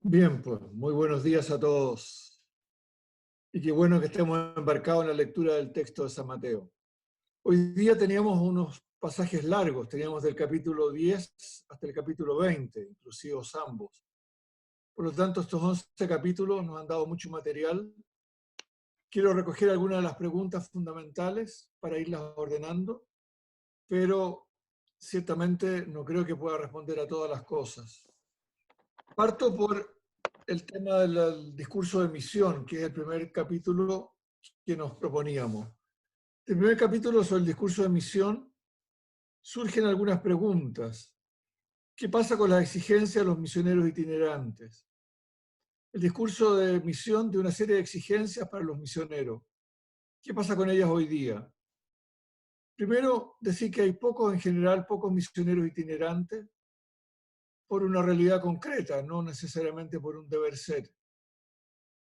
Bien, pues muy buenos días a todos. Y qué bueno que estemos embarcados en la lectura del texto de San Mateo. Hoy día teníamos unos pasajes largos, teníamos del capítulo 10 hasta el capítulo 20, inclusivos ambos. Por lo tanto, estos 11 capítulos nos han dado mucho material. Quiero recoger algunas de las preguntas fundamentales para irlas ordenando, pero ciertamente no creo que pueda responder a todas las cosas. Parto por el tema del discurso de misión, que es el primer capítulo que nos proponíamos. El primer capítulo sobre el discurso de misión surgen algunas preguntas. ¿Qué pasa con las exigencias de los misioneros itinerantes? El discurso de misión de una serie de exigencias para los misioneros. ¿Qué pasa con ellas hoy día? Primero, decir que hay pocos, en general, pocos misioneros itinerantes por una realidad concreta, no necesariamente por un deber ser.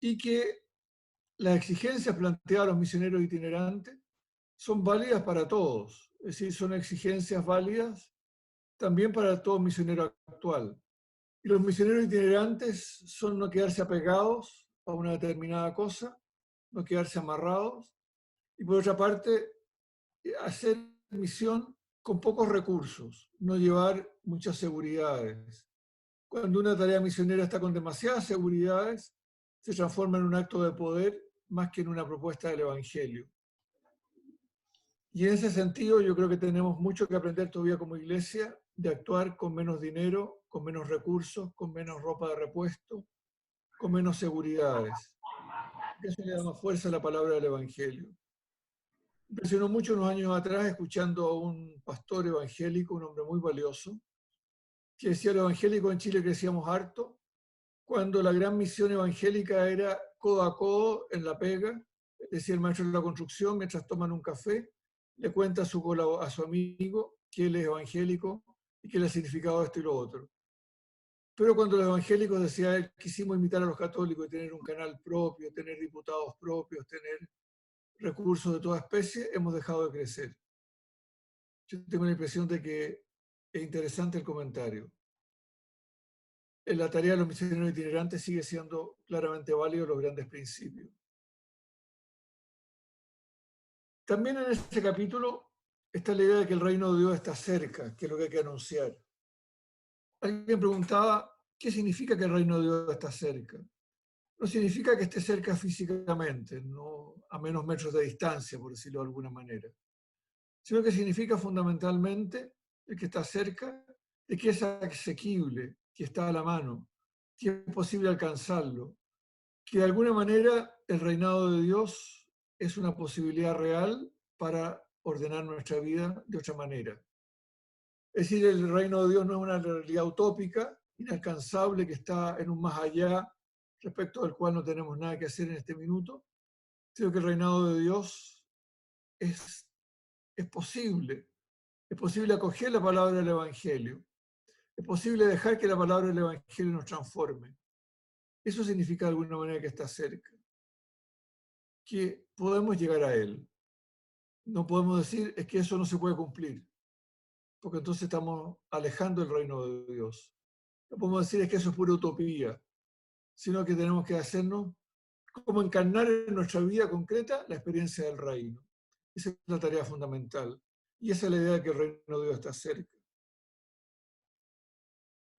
Y que las exigencias planteadas a los misioneros itinerantes son válidas para todos, es decir, son exigencias válidas también para todo misionero actual. Y los misioneros itinerantes son no quedarse apegados a una determinada cosa, no quedarse amarrados, y por otra parte, hacer misión con pocos recursos, no llevar muchas seguridades. Cuando una tarea misionera está con demasiadas seguridades, se transforma en un acto de poder más que en una propuesta del Evangelio. Y en ese sentido yo creo que tenemos mucho que aprender todavía como iglesia de actuar con menos dinero, con menos recursos, con menos ropa de repuesto, con menos seguridades. Eso le da más fuerza a la palabra del Evangelio. Me impresionó mucho unos años atrás escuchando a un pastor evangélico, un hombre muy valioso, que decía: los evangélicos en Chile crecíamos harto cuando la gran misión evangélica era codo a codo en la pega, decía el maestro de la construcción, mientras toman un café, le cuenta a su amigo que él es evangélico y que le ha significado esto y lo otro. Pero cuando los evangélicos decían, quisimos imitar a los católicos y tener un canal propio, tener diputados propios, tener recursos de toda especie, hemos dejado de crecer. Yo tengo la impresión de que es interesante el comentario. En la tarea de los misioneros itinerantes sigue siendo claramente válido los grandes principios. También en este capítulo está la idea de que el reino de Dios está cerca, que es lo que hay que anunciar. Alguien preguntaba, ¿qué significa que el reino de Dios está cerca? No significa que esté cerca físicamente, no a menos metros de distancia, por decirlo de alguna manera, sino que significa fundamentalmente el que está cerca, de que es asequible, que está a la mano, que es posible alcanzarlo, que de alguna manera el reinado de Dios es una posibilidad real para ordenar nuestra vida de otra manera. Es decir, el reino de Dios no es una realidad utópica, inalcanzable, que está en un más allá, respecto del cual no tenemos nada que hacer en este minuto, sino que el reinado de Dios es, es posible. Es posible acoger la palabra del Evangelio. Es posible dejar que la palabra del Evangelio nos transforme. Eso significa de alguna manera que está cerca, que podemos llegar a Él. No podemos decir es que eso no se puede cumplir, porque entonces estamos alejando el reino de Dios. No podemos decir es que eso es pura utopía, sino que tenemos que hacernos como encarnar en nuestra vida concreta la experiencia del reino. Esa es la tarea fundamental. Y esa es la idea de que el reino de Dios está cerca.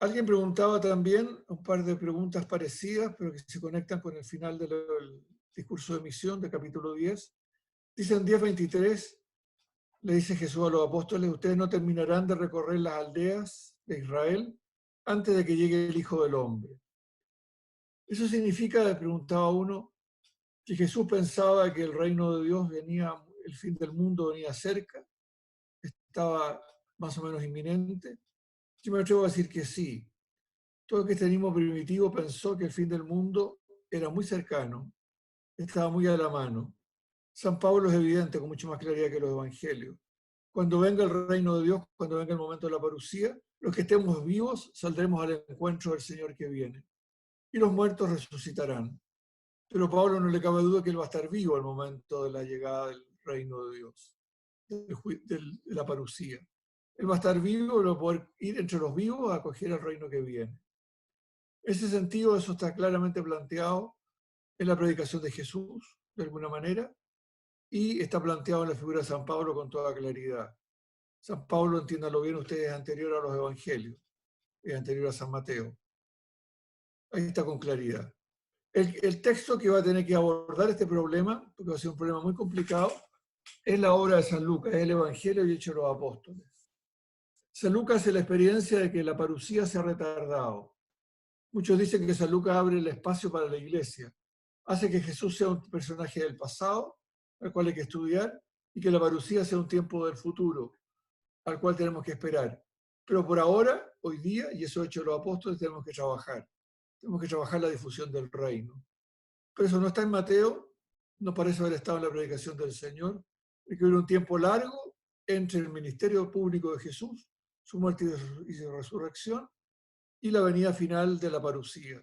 Alguien preguntaba también, un par de preguntas parecidas, pero que se conectan con el final del discurso de misión de capítulo 10. Dice en 10:23, le dice Jesús a los apóstoles, ustedes no terminarán de recorrer las aldeas de Israel antes de que llegue el Hijo del Hombre. Eso significa, le preguntaba uno, que Jesús pensaba que el reino de Dios venía, el fin del mundo venía cerca, estaba más o menos inminente. Yo me atrevo a decir que sí. Todo el cristianismo primitivo pensó que el fin del mundo era muy cercano, estaba muy a la mano. San Pablo es evidente con mucho más claridad que los evangelios. Cuando venga el reino de Dios, cuando venga el momento de la parucía, los que estemos vivos saldremos al encuentro del Señor que viene. Y los muertos resucitarán. Pero a Pablo no le cabe duda que él va a estar vivo al momento de la llegada del reino de Dios, de la parucía. Él va a estar vivo y va a poder ir entre los vivos a acoger el reino que viene. En ese sentido, eso está claramente planteado en la predicación de Jesús, de alguna manera, y está planteado en la figura de San Pablo con toda claridad. San Pablo, entiéndanlo bien ustedes, es anterior a los evangelios, es anterior a San Mateo. Ahí está con claridad. El texto que va a tener que abordar este problema, porque va a ser un problema muy complicado, es la obra de San Lucas, es el Evangelio y Hechos de los Apóstoles. San Lucas hace la experiencia de que la parucía se ha retardado. Muchos dicen que San Lucas abre el espacio para la iglesia, hace que Jesús sea un personaje del pasado, al cual hay que estudiar, y que la parucía sea un tiempo del futuro, al cual tenemos que esperar. Pero por ahora, hoy día, y eso ha hecho los apóstoles, tenemos que trabajar. Tenemos que trabajar la difusión del reino. Pero eso no está en Mateo, no parece haber estado en la predicación del Señor, y que hubo un tiempo largo entre el ministerio público de Jesús, su muerte y su resurrección, y la venida final de la parucía.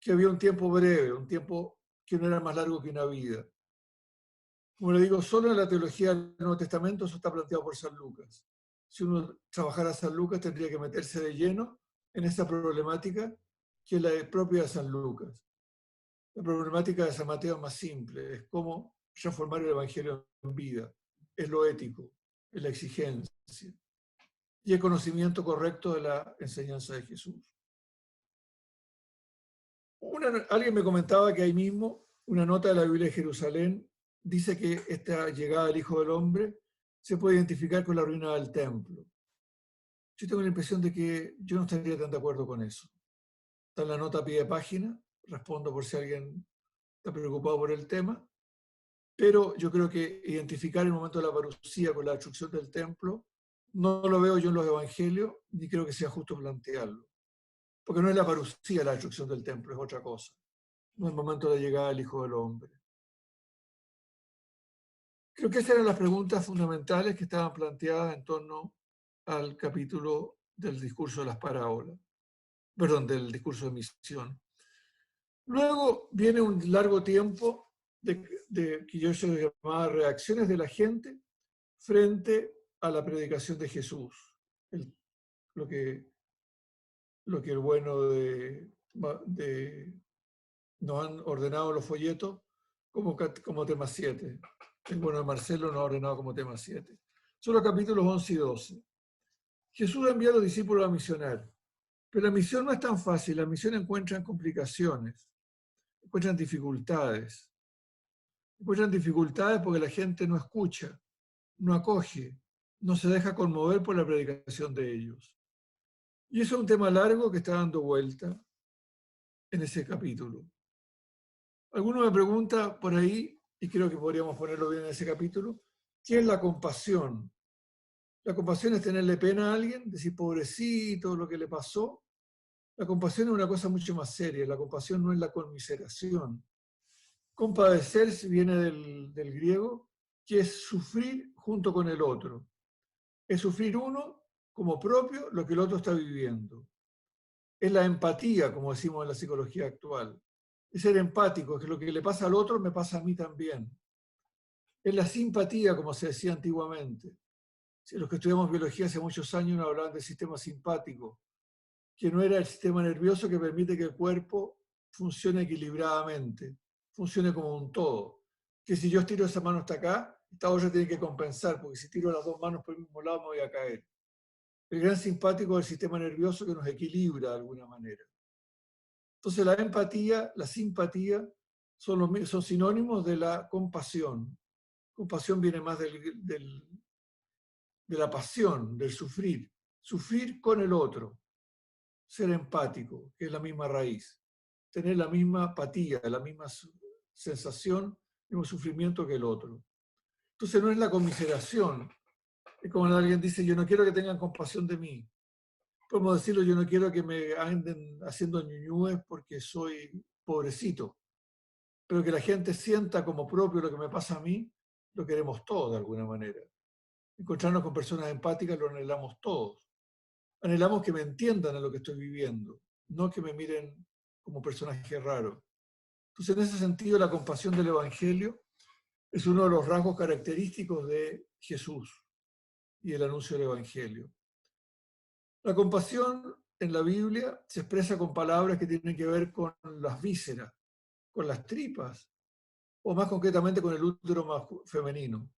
Que había un tiempo breve, un tiempo que no era más largo que una vida. Como le digo, solo en la teología del Nuevo Testamento eso está planteado por San Lucas. Si uno trabajara a San Lucas, tendría que meterse de lleno en esta problemática que es la propia de San Lucas. La problemática de San Mateo es más simple, es cómo transformar el Evangelio en vida, es lo ético, es la exigencia y el conocimiento correcto de la enseñanza de Jesús. Alguien me comentaba que ahí mismo una nota de la Biblia de Jerusalén dice que esta llegada del Hijo del Hombre se puede identificar con la ruina del templo. Yo tengo la impresión de que yo no estaría tan de acuerdo con eso. Está en la nota a pie de página, respondo por si alguien está preocupado por el tema, pero yo creo que identificar el momento de la parucía con la destrucción del templo no lo veo yo en los evangelios, ni creo que sea justo plantearlo. Porque no es la parucía la destrucción del templo, es otra cosa. No es el momento de la llegada del Hijo del Hombre. Creo que esas eran las preguntas fundamentales que estaban planteadas en torno al capítulo del discurso de las parábolas, perdón, del discurso de misión. Luego viene un largo tiempo que yo se llamaba reacciones de la gente frente a la predicación de Jesús, lo que el bueno nos han ordenado los folletos como tema 7. El bueno de Marcelo nos ha ordenado como tema 7. Son los capítulos 11 y 12. Jesús envía a los discípulos a misionar, pero la misión no es tan fácil. La misión encuentra complicaciones, encuentran dificultades. Encuentran dificultades porque la gente no escucha, no acoge, no se deja conmover por la predicación de ellos. Y eso es un tema largo que está dando vuelta en ese capítulo. Alguno me pregunta por ahí, y creo que podríamos ponerlo bien en ese capítulo, ¿qué es la compasión? La compasión es tenerle pena a alguien, decir pobrecito, lo que le pasó. La compasión es una cosa mucho más seria. La compasión no es la conmiseración. Compadecer viene del griego, que es sufrir junto con el otro. Es sufrir uno como propio lo que el otro está viviendo. Es la empatía, como decimos en la psicología actual. Es ser empático, es que lo que le pasa al otro me pasa a mí también. Es la simpatía, como se decía antiguamente. Los que estudiamos biología hace muchos años nos hablaban del sistema simpático, que no era el sistema nervioso que permite que el cuerpo funcione equilibradamente, funcione como un todo. Que si yo estiro esa mano hasta acá, esta otra tiene que compensar, porque si tiro las dos manos por el mismo lado me voy a caer. El gran simpático es el sistema nervioso que nos equilibra de alguna manera. Entonces la empatía, la simpatía son sinónimos de la compasión. Compasión viene más de la pasión, del sufrir. Sufrir con el otro. Ser empático, que es la misma raíz. Tener la misma apatía, la misma sensación, el mismo sufrimiento que el otro. Entonces no es la conmiseración. Es como alguien dice, yo no quiero que tengan compasión de mí. Podemos decirlo, yo no quiero que me anden haciendo ñuñúes porque soy pobrecito. Pero que la gente sienta como propio lo que me pasa a mí, lo queremos todos de alguna manera. Encontrarnos con personas empáticas lo anhelamos todos. Anhelamos que me entiendan en lo que estoy viviendo, no que me miren como personaje raro. Entonces, en ese sentido, la compasión del Evangelio es uno de los rasgos característicos de Jesús y el anuncio del Evangelio. La compasión en la Biblia se expresa con palabras que tienen que ver con las vísceras, con las tripas, o más concretamente con el útero femenino.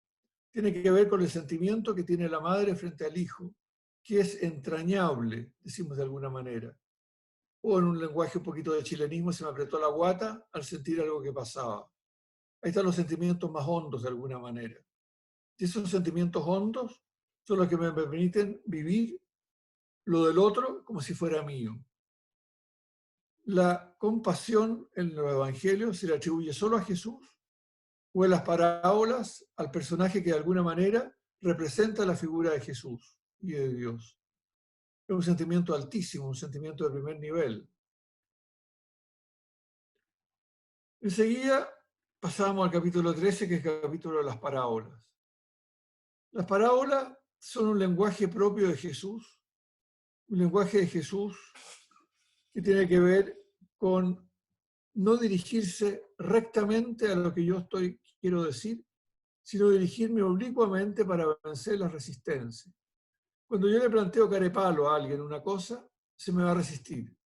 Tiene que ver con el sentimiento que tiene la madre frente al hijo, que es entrañable, decimos de alguna manera. O en un lenguaje un poquito de chilenismo, se me apretó la guata al sentir algo que pasaba. Ahí están los sentimientos más hondos de alguna manera. Y esos sentimientos hondos son los que me permiten vivir lo del otro como si fuera mío. La compasión en los evangelios se le atribuye solo a Jesús o en las parábolas al personaje que de alguna manera representa la figura de Jesús y de Dios. Es un sentimiento altísimo, un sentimiento de primer nivel. Enseguida pasamos al capítulo 13, que es el capítulo de las parábolas. Las parábolas son un lenguaje propio de Jesús, un lenguaje de Jesús que tiene que ver con no dirigirse rectamente a lo que yo quiero decir, sino dirigirme oblicuamente para vencer las resistencias. Cuando yo le planteo carepalo a alguien una cosa, se me va a resistir.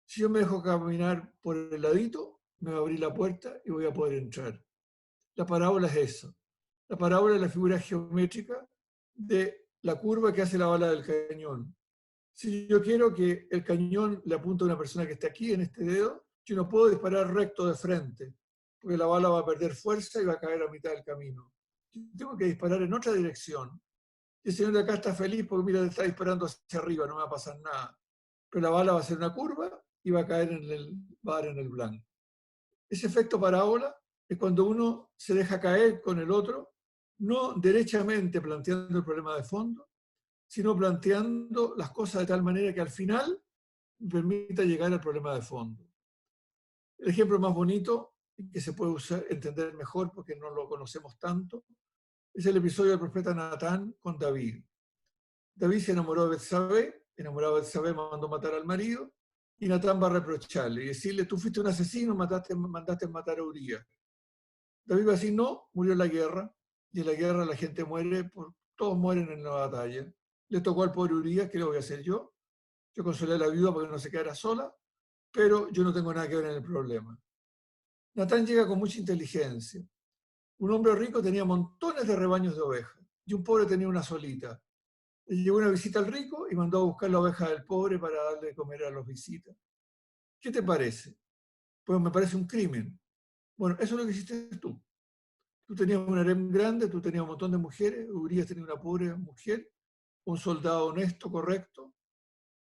Si yo me dejo caminar por el ladito, me va a abrir la puerta y voy a poder entrar. La parábola es eso. La parábola es la figura geométrica de la curva que hace la bala del cañón. Si yo quiero que el cañón le apunte a una persona que está aquí en este dedo, yo no puedo disparar recto de frente, porque la bala va a perder fuerza y va a caer a mitad del camino. Yo tengo que disparar en otra dirección. Y el señor de acá está feliz porque mira, está disparando hacia arriba, no me va a pasar nada. Pero la bala va a hacer una curva y va a caer va a dar en el blanco. Ese efecto parábola es cuando uno se deja caer con el otro, no derechamente planteando el problema de fondo, sino planteando las cosas de tal manera que al final permita llegar al problema de fondo. El ejemplo más bonito, que se puede entender mejor porque no lo conocemos tanto, es el episodio del profeta Natán con David. David se enamoró de Betsabé, enamorado de Betsabé mandó matar al marido, y Natán va a reprocharle y decirle, tú fuiste un asesino, mandaste matar a Urías. David va a decir, no, murió en la guerra, y en la guerra la gente muere, todos mueren en la batalla. Le tocó al pobre Urías, ¿qué le voy a hacer yo? Yo consolé a la viuda para que no se quedara sola, pero yo no tengo nada que ver en el problema. Natán llega con mucha inteligencia. Un hombre rico tenía montones de rebaños de ovejas, y un pobre tenía una solita. Le llegó una visita al rico y mandó a buscar la oveja del pobre para darle de comer a los visitas. ¿Qué te parece? Pues me parece un crimen. Bueno, eso es lo que hiciste tú. Tú tenías un harem grande, tú tenías un montón de mujeres, Urías tenía una pobre mujer, un soldado honesto, correcto,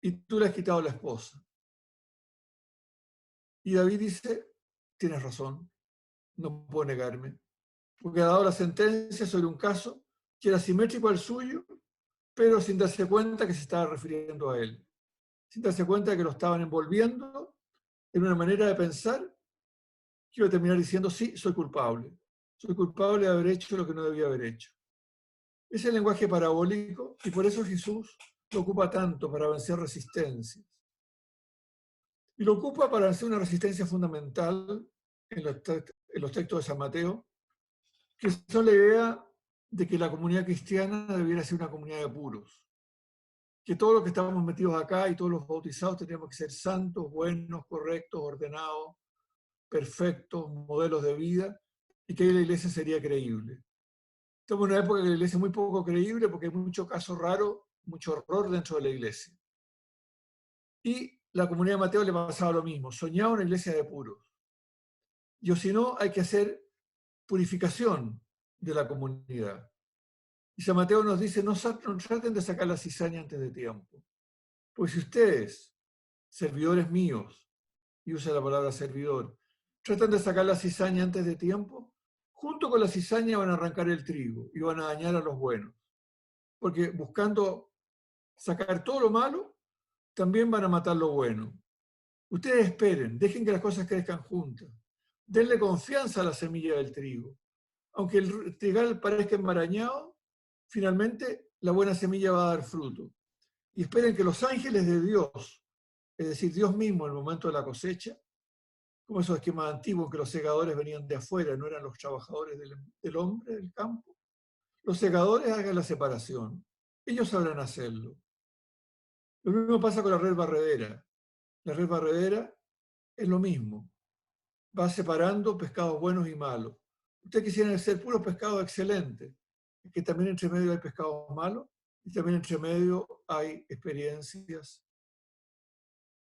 y tú le has quitado la esposa. Y David dice, tienes razón, no puedo negarme, porque ha dado la sentencia sobre un caso que era simétrico al suyo, pero sin darse cuenta que se estaba refiriendo a él, sin darse cuenta de que lo estaban envolviendo en una manera de pensar que iba a terminar diciendo, sí, soy culpable de haber hecho lo que no debía haber hecho. Es el lenguaje parabólico y por eso Jesús lo ocupa tanto para vencer resistencias. Y lo ocupa para vencer una resistencia fundamental en los textos de San Mateo, que son la idea de que la comunidad cristiana debiera ser una comunidad de puros. Que todos los que estamos metidos acá y todos los bautizados tendríamos que ser santos, buenos, correctos, ordenados, perfectos, modelos de vida, y que ahí la iglesia sería creíble. Estamos en una época que la iglesia es muy poco creíble porque hay mucho caso raro, mucho horror dentro de la iglesia. Y la comunidad de Mateo le pasaba lo mismo, soñaba una iglesia de puros. Y o si no, hay que hacer purificación de la comunidad. Y San Mateo nos dice, no traten de sacar la cizaña antes de tiempo. Porque si ustedes, servidores míos, y usa la palabra servidor, tratan de sacar la cizaña antes de tiempo, junto con la cizaña van a arrancar el trigo y van a dañar a los buenos. Porque buscando sacar todo lo malo, también van a matar lo bueno. Ustedes esperen, dejen que las cosas crezcan juntas. Denle confianza a la semilla del trigo. Aunque el trigal parezca enmarañado, finalmente la buena semilla va a dar fruto. Y esperen que los ángeles de Dios, es decir, Dios mismo en el momento de la cosecha, como esos esquemas antiguos que los segadores venían de afuera, no eran los trabajadores del hombre del campo, los segadores hagan la separación. Ellos sabrán hacerlo. Lo mismo pasa con la red barredera. La red barredera es lo mismo. Va separando pescados buenos y malos. Ustedes quisieran hacer puros pescados excelentes, que también entre medio hay pescados malos y también entre medio hay experiencias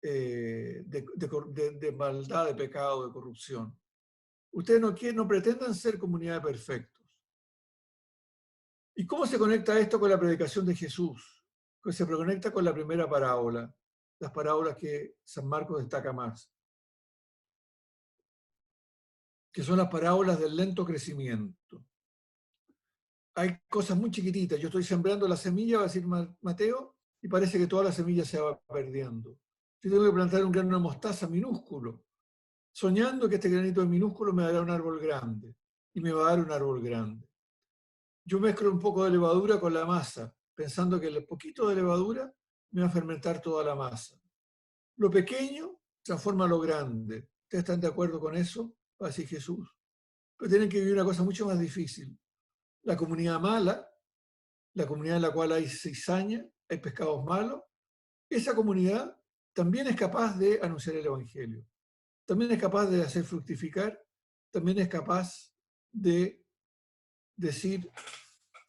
de maldad, de pecado, de corrupción. Ustedes no pretendan ser comunidad de perfectos. ¿Y cómo se conecta esto con la predicación de Jesús? Pues se conecta con la primera parábola, las parábolas que San Marcos destaca más, que son las parábolas del lento crecimiento. Hay cosas muy chiquititas. Yo estoy sembrando la semilla, va a decir Mateo, y parece que toda la semilla se va perdiendo. Yo tengo que plantar un grano de mostaza minúsculo, soñando que este granito de minúsculo me dará un árbol grande, y me va a dar un árbol grande. Yo mezclo un poco de levadura con la masa, pensando que el poquito de levadura me va a fermentar toda la masa. Lo pequeño transforma lo grande. ¿Ustedes están de acuerdo con eso? Va a decir Jesús. Pero tienen que vivir una cosa mucho más difícil. La comunidad mala, la comunidad en la cual hay cizaña, hay pescados malos, esa comunidad también es capaz de anunciar el Evangelio. También es capaz de hacer fructificar, también es capaz de decir,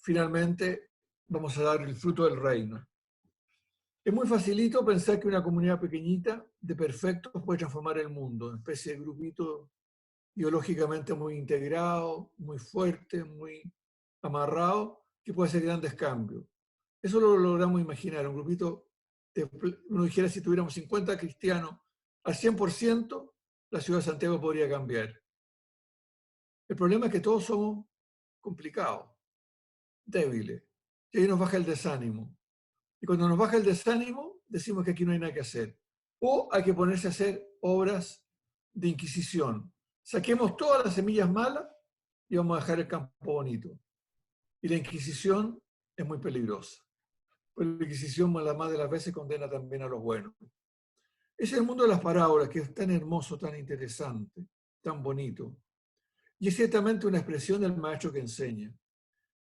finalmente, vamos a dar el fruto del reino. Es muy facilito pensar que una comunidad pequeñita de perfectos puede transformar el mundo, una especie de grupito ideológicamente muy integrado, muy fuerte, muy amarrado, que puede hacer grandes cambios. Eso lo logramos imaginar, un grupito, uno dijera si tuviéramos 50 cristianos al 100%, la ciudad de Santiago podría cambiar. El problema es que todos somos complicados, débiles, y ahí nos baja el desánimo. Y cuando nos baja el desánimo, decimos que aquí no hay nada que hacer. O hay que ponerse a hacer obras de inquisición. Saquemos todas las semillas malas y vamos a dejar el campo bonito. Y la inquisición es muy peligrosa. Pues la inquisición, la más de las veces, condena también a los buenos. Es el mundo de las parábolas, que es tan hermoso, tan interesante, tan bonito. Y es ciertamente una expresión del maestro que enseña.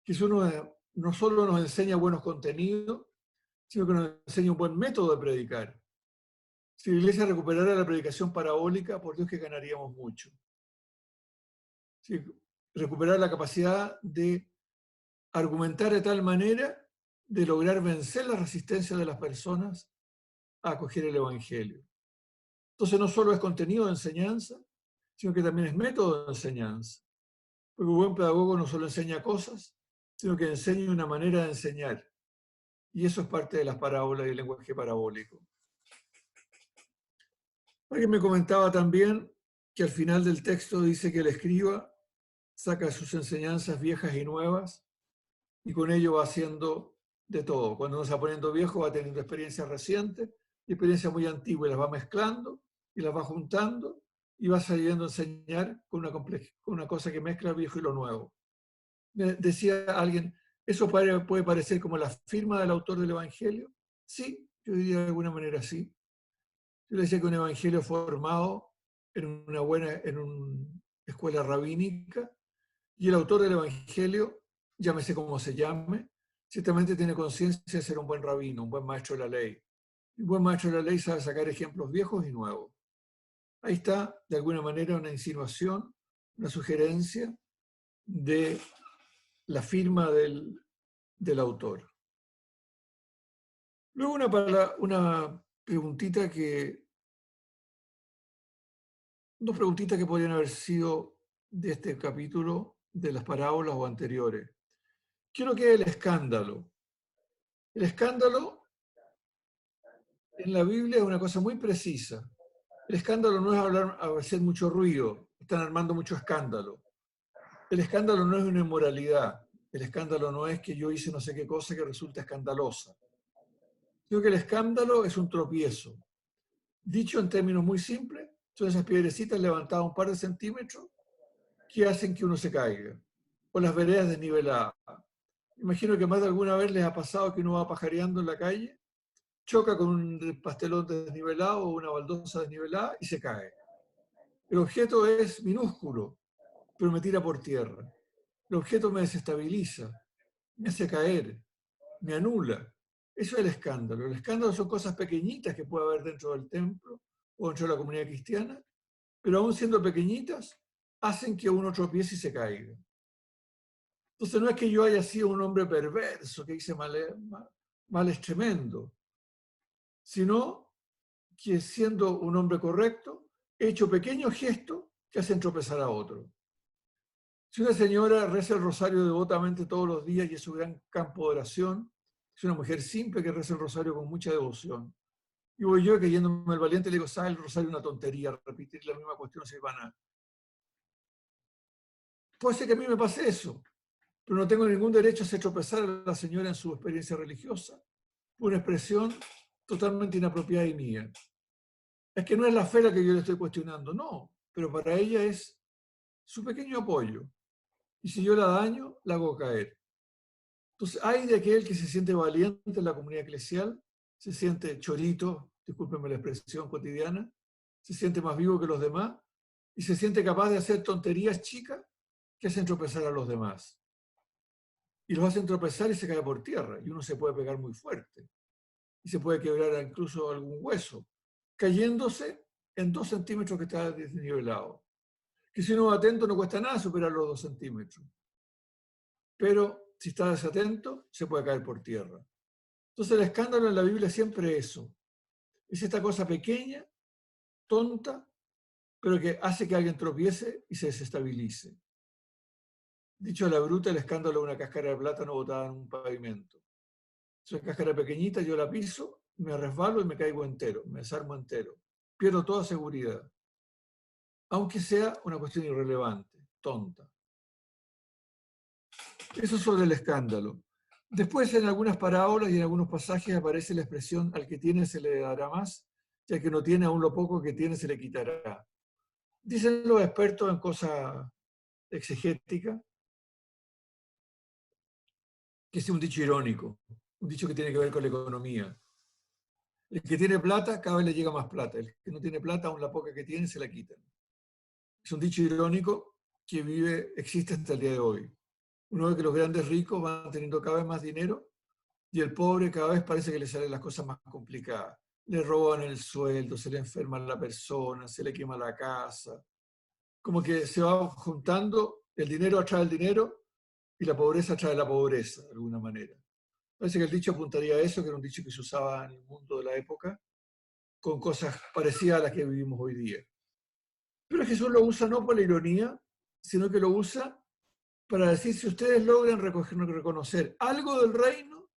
Que es uno no solo nos enseña buenos contenidos, sino que nos enseña un buen método de predicar. Si la iglesia recuperara la predicación parabólica, por Dios que ganaríamos mucho. Si recuperar la capacidad de argumentar de tal manera de lograr vencer la resistencia de las personas a acoger el Evangelio. Entonces no solo es contenido de enseñanza, sino que también es método de enseñanza. Porque un buen pedagogo no solo enseña cosas, sino que enseña una manera de enseñar. Y eso es parte de las parábolas y el lenguaje parabólico. Alguien me comentaba también que al final del texto dice que el escriba saca sus enseñanzas viejas y nuevas y con ello va haciendo de todo. Cuando uno se va poniendo viejo va teniendo experiencias recientes y experiencias muy antiguas, y las va mezclando y las va juntando y va saliendo a enseñar con una cosa que mezcla lo viejo y lo nuevo. Decía alguien, ¿eso puede parecer como la firma del autor del Evangelio? Sí, yo diría de alguna manera sí. Yo le decía que un evangelio formado en una escuela rabínica y el autor del evangelio, llámese como se llame, ciertamente tiene conciencia de ser un buen rabino, un buen maestro de la ley. Un buen maestro de la ley sabe sacar ejemplos viejos y nuevos. Ahí está, de alguna manera, una insinuación, una sugerencia de la firma del autor. Luego una preguntita dos preguntitas que podrían haber sido de este capítulo, de las parábolas o anteriores. Quiero que el escándalo. El escándalo en la Biblia es una cosa muy precisa. El escándalo no es hacer mucho ruido, están armando mucho escándalo. El escándalo no es una inmoralidad. El escándalo no es que yo hice no sé qué cosa que resulta escandalosa. Sino que el escándalo es un tropiezo. Dicho en términos muy simples, son esas piedrecitas levantadas un par de centímetros que hacen que uno se caiga. O las veredas desniveladas. Imagino que más de alguna vez les ha pasado que uno va pajareando en la calle, choca con un pastelón desnivelado o una baldosa desnivelada y se cae. El objeto es minúsculo, pero me tira por tierra. El objeto me desestabiliza, me hace caer, me anula. Eso es el escándalo. El escándalo son cosas pequeñitas que puede haber dentro del templo o dentro de la comunidad cristiana, pero aún siendo pequeñitas, hacen que uno tropiece y se caiga. Entonces no es que yo haya sido un hombre perverso, que hice males tremendo, sino que siendo un hombre correcto, he hecho pequeños gestos que hacen tropezar a otro. Si una señora reza el rosario devotamente todos los días y es su gran campo de oración, es una mujer simple que reza el rosario con mucha devoción. Y voy yo creyéndome el valiente le digo, ¿sabes? El rosario es una tontería, repetir la misma cuestión no sirve a nada. Puede ser que a mí me pase eso, pero no tengo ningún derecho a hacer tropezar a la señora en su experiencia religiosa por una expresión totalmente inapropiada y mía. Es que no es la fe la que yo le estoy cuestionando, no, pero para ella es su pequeño apoyo. Y si yo la daño, la hago caer. Entonces, hay de aquel que se siente valiente en la comunidad eclesial, se siente chorito, discúlpenme la expresión cotidiana, se siente más vivo que los demás y se siente capaz de hacer tonterías chicas que hacen tropezar a los demás. Y los hacen tropezar y se cae por tierra. Y uno se puede pegar muy fuerte. Y se puede quebrar incluso algún hueso, cayéndose en 2 centímetros que está desnivelado. Que si uno va atento no cuesta nada superar los 2 centímetros. Pero si está desatento, se puede caer por tierra. Entonces el escándalo en la Biblia siempre es eso. Es esta cosa pequeña, tonta, pero que hace que alguien tropiece y se desestabilice. Dicho a la bruta, el escándalo es una cáscara de plátano botada en un pavimento. Es una cáscara pequeñita, yo la piso, me resbalo y me caigo entero, me desarmo entero. Pierdo toda seguridad. Aunque sea una cuestión irrelevante, tonta. Eso sobre el escándalo. Después, en algunas parábolas y en algunos pasajes aparece la expresión al que tiene se le dará más, y al que no tiene aún lo poco que tiene se le quitará. Dicen los expertos en cosas exegéticas que es un dicho irónico, un dicho que tiene que ver con la economía. El que tiene plata, cada vez le llega más plata. El que no tiene plata, aún la poca que tiene, se la quitan. Es un dicho irónico que existe hasta el día de hoy. Uno ve que los grandes ricos van teniendo cada vez más dinero y el pobre cada vez parece que le salen las cosas más complicadas. Le roban el sueldo, se le enferma la persona, se le quema la casa. Como que se va juntando, el dinero atrae el dinero y la pobreza atrae la pobreza, de alguna manera. Parece que el dicho apuntaría a eso, que era un dicho que se usaba en el mundo de la época, con cosas parecidas a las que vivimos hoy día. Pero Jesús lo usa no por la ironía, sino que lo usa para decir, si ustedes logran reconocer algo del reino,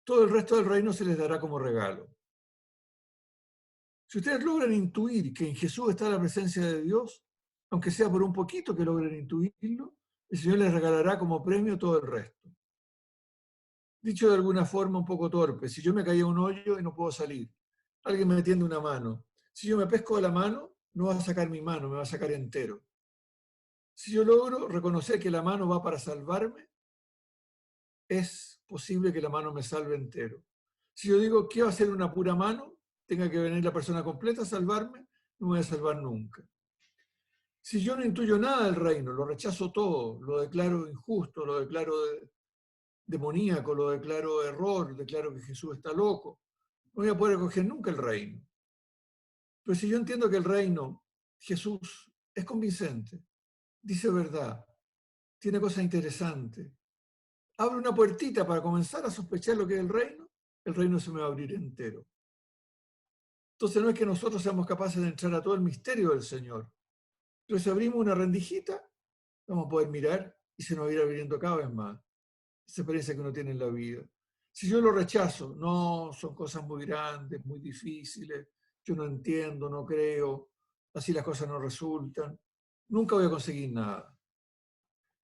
todo el resto del reino se les dará como regalo. Si ustedes logran intuir que en Jesús está la presencia de Dios, aunque sea por un poquito que logren intuirlo, el Señor les regalará como premio todo el resto. Dicho de alguna forma un poco torpe, si yo me caí a un hoyo y no puedo salir, alguien me tiende una mano. Si yo me pesco de la mano, no va a sacar mi mano, me va a sacar entero. Si yo logro reconocer que la mano va para salvarme, es posible que la mano me salve entero. Si yo digo, ¿qué va a ser una pura mano? Tenga que venir la persona completa a salvarme, no me voy a salvar nunca. Si yo no intuyo nada del reino, lo rechazo todo, lo declaro injusto, lo declaro demoníaco, lo declaro error, declaro que Jesús está loco, no voy a poder acoger nunca el reino. Pero si yo entiendo que el reino, Jesús, es convincente, dice verdad, tiene cosas interesantes, abre una puertita para comenzar a sospechar lo que es el reino se me va a abrir entero. Entonces no es que nosotros seamos capaces de entrar a todo el misterio del Señor, pero si abrimos una rendijita, vamos a poder mirar y se nos va a ir abriendo cada vez más esa experiencia que uno tiene en la vida. Si yo lo rechazo, no, son cosas muy grandes, muy difíciles, yo no entiendo, no creo, así las cosas no resultan, nunca voy a conseguir nada.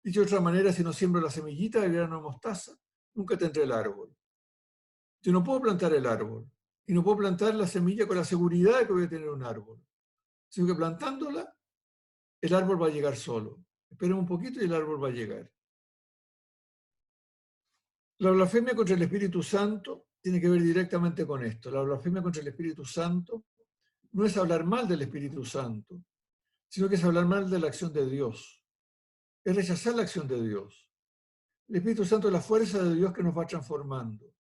Dicho de otra manera, si no siembro la semillita del grano de mostaza, nunca tendré el árbol. Yo no puedo plantar el árbol y no puedo plantar la semilla con la seguridad de que voy a tener un árbol, sino que plantándola, el árbol va a llegar solo. Esperen un poquito y el árbol va a llegar. La blasfemia contra el Espíritu Santo tiene que ver directamente con esto. La blasfemia contra el Espíritu Santo no es hablar mal del Espíritu Santo, sino que es hablar mal de la acción de Dios. Es rechazar la acción de Dios. El Espíritu Santo es la fuerza de Dios que nos va transformando.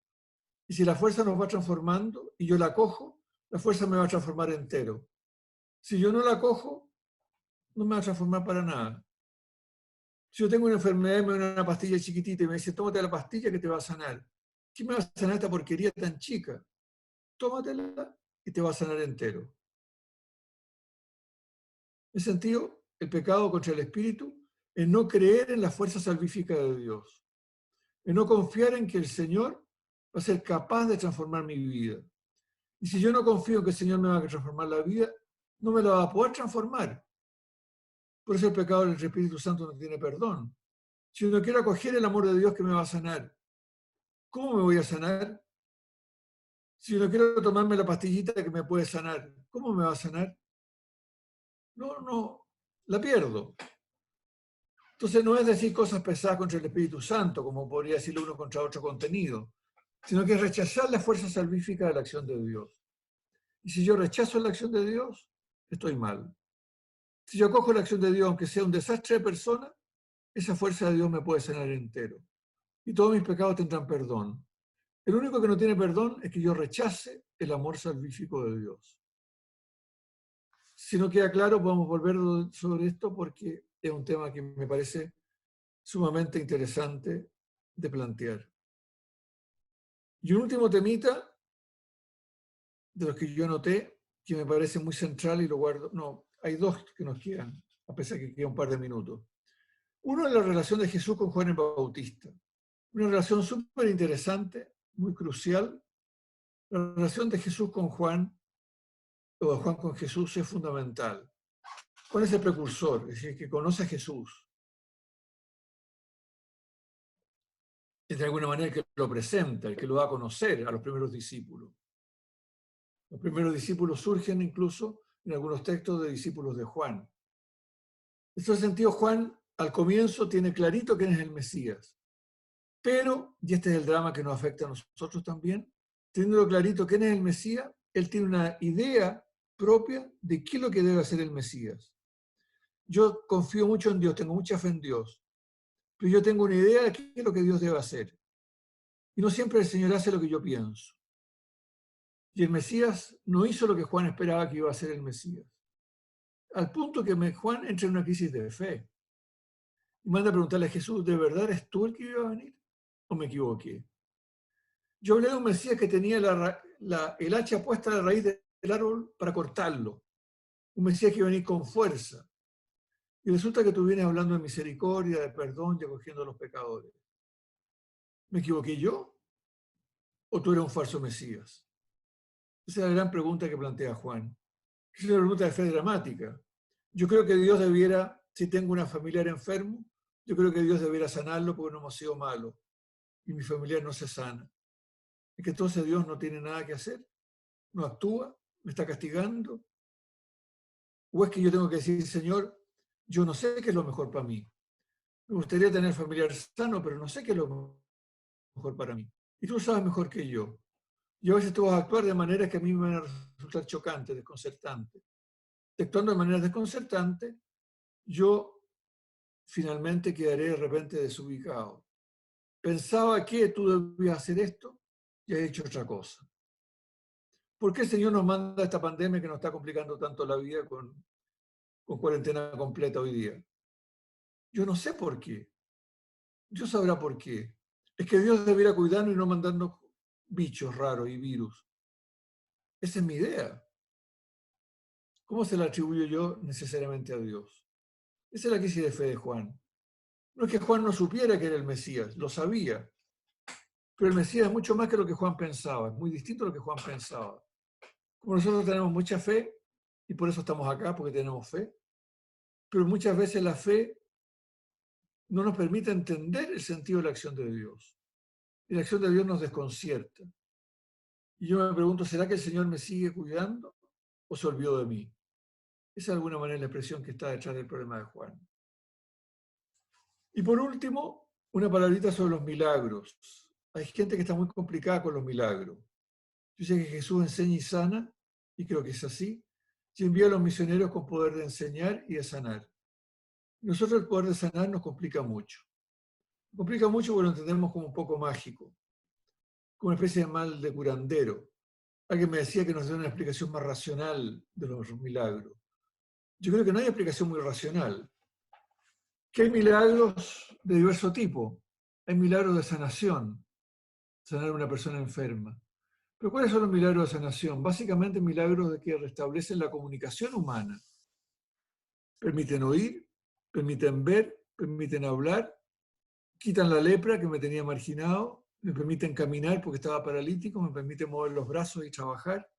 Y si la fuerza nos va transformando y yo la cojo, la fuerza me va a transformar entero. Si yo no la cojo, no me va a transformar para nada. Si yo tengo una enfermedad y me da una pastilla chiquitita y me dice, tómate la pastilla que te va a sanar. ¿Qué me va a sanar esta porquería tan chica? Tómatela y te va a sanar entero. En ese sentido, el pecado contra el espíritu es no creer en la fuerza salvífica de Dios, es no confiar en que el Señor va a ser capaz de transformar mi vida. Y si yo no confío en que el Señor me va a transformar la vida, no me la va a poder transformar. Por eso el pecado del Espíritu Santo no tiene perdón. Si yo no quiero acoger el amor de Dios que me va a sanar, ¿cómo me voy a sanar? Si yo no quiero tomarme la pastillita que me puede sanar, ¿cómo me va a sanar? No, la pierdo. Entonces no es decir cosas pesadas contra el Espíritu Santo, como podría decirlo uno contra otro contenido, sino que es rechazar la fuerza salvífica de la acción de Dios. Y si yo rechazo la acción de Dios, estoy mal. Si yo cojo la acción de Dios, aunque sea un desastre de persona, esa fuerza de Dios me puede sanar entero. Y todos mis pecados tendrán perdón. El único que no tiene perdón es que yo rechace el amor salvífico de Dios. Si no queda claro, podemos volver sobre esto porque es un tema que me parece sumamente interesante de plantear. Y un último temita de los que yo anoté, que me parece muy central y lo guardo. No, hay dos que nos quedan, a pesar que queda un par de minutos. Uno es la relación de Jesús con Juan el Bautista. Una relación súper interesante, muy crucial. La relación de Jesús con Juan, o de Juan con Jesús, es fundamental. Juan es el precursor, es decir, que conoce a Jesús. Es de alguna manera el que lo presenta, el que lo da a conocer a los primeros discípulos. Los primeros discípulos surgen incluso en algunos textos de discípulos de Juan. En ese sentido, Juan al comienzo tiene clarito quién es el Mesías. Pero, y este es el drama que nos afecta a nosotros también, teniendo clarito quién es el Mesías, él tiene una idea propia de qué es lo que debe hacer el Mesías. Yo confío mucho en Dios, tengo mucha fe en Dios, pero yo tengo una idea de qué es lo que Dios debe hacer. Y no siempre el Señor hace lo que yo pienso. Y el Mesías no hizo lo que Juan esperaba que iba a hacer el Mesías. Al punto que Juan entra en una crisis de fe. Y manda a preguntarle a Jesús, ¿de verdad eres tú el que iba a venir? ¿O me equivoqué? Yo hablé de un Mesías que tenía el hacha puesta a la raíz del árbol para cortarlo. Un Mesías que iba a venir con fuerza. Y resulta que tú vienes hablando de misericordia, de perdón y acogiendo a los pecadores. ¿Me equivoqué yo? ¿O tú eres un falso Mesías? Esa es la gran pregunta que plantea Juan. Es una pregunta de fe dramática. Yo creo que Dios debiera, si tengo un familiar enfermo, yo creo que Dios debiera sanarlo porque no hemos sido malos y mi familiar no se sana. Es que entonces Dios no tiene nada que hacer, no actúa, me está castigando. O es que yo tengo que decir, Señor, yo no sé qué es lo mejor para mí. Me gustaría tener familiar sano, pero no sé qué es lo mejor para mí. Y tú sabes mejor que yo. Y a veces tú vas a actuar de maneras que a mí me van a resultar chocantes, desconcertantes. Actuando de maneras desconcertantes, yo finalmente quedaré de repente desubicado. Pensaba que tú debías hacer esto y has hecho otra cosa. ¿Por qué el Señor nos manda esta pandemia que nos está complicando tanto la vida con cuarentena completa hoy día? Yo no sé por qué. Dios sabrá por qué. Es que Dios debiera cuidarnos y no mandarnos bichos raros y virus. Esa es mi idea. ¿Cómo se la atribuyo yo necesariamente a Dios? Esa es la crisis de fe de Juan. No es que Juan no supiera que era el Mesías, lo sabía. Pero el Mesías es mucho más que lo que Juan pensaba, es muy distinto a lo que Juan pensaba. Como nosotros tenemos mucha fe, y por eso estamos acá, porque tenemos fe, pero muchas veces la fe no nos permite entender el sentido de la acción de Dios. Y la acción de Dios nos desconcierta. Y yo me pregunto, ¿será que el Señor me sigue cuidando o se olvidó de mí? Esa es de alguna manera la expresión que está detrás del problema de Juan. Y por último, una palabrita sobre los milagros. Hay gente que está muy complicada con los milagros. Yo sé que Jesús enseña y sana, y creo que es así, y envía a los misioneros con poder de enseñar y de sanar. Nosotros el poder de sanar nos complica mucho. Nos complica mucho porque lo entendemos como un poco mágico. como una especie de mal de curandero. Alguien me decía que nos da una explicación más racional de los milagros. Yo creo que no hay explicación muy racional. Que hay milagros de diverso tipo. Hay milagros de sanación, sanar a una persona enferma. Pero ¿cuáles son los milagros de sanación? Básicamente milagros de que restablecen la comunicación humana. Permiten oír, permiten ver, permiten hablar, quitan la lepra que me tenía marginado, me permiten caminar porque estaba paralítico, me permiten mover los brazos y trabajar.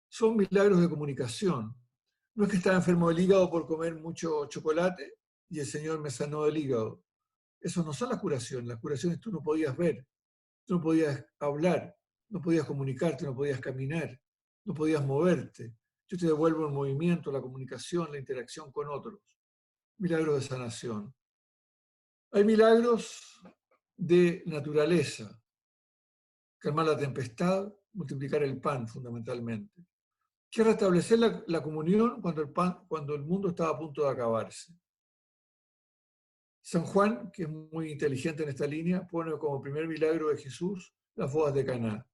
Son milagros de comunicación. No es que estaba enfermo del hígado por comer mucho chocolate y el Señor me sanó del hígado. Eso no son las curaciones. Las curaciones tú no podías ver, tú no podías hablar, no podías comunicarte, no podías caminar, no podías moverte. Yo te devuelvo el movimiento, la comunicación, la interacción con otros. Milagros de sanación. Hay milagros de naturaleza. Calmar la tempestad, multiplicar el pan fundamentalmente. Que restablecer la comunión cuando el mundo estaba a punto de acabarse. San Juan, que es muy inteligente en esta línea, pone como primer milagro de Jesús las bodas de Caná.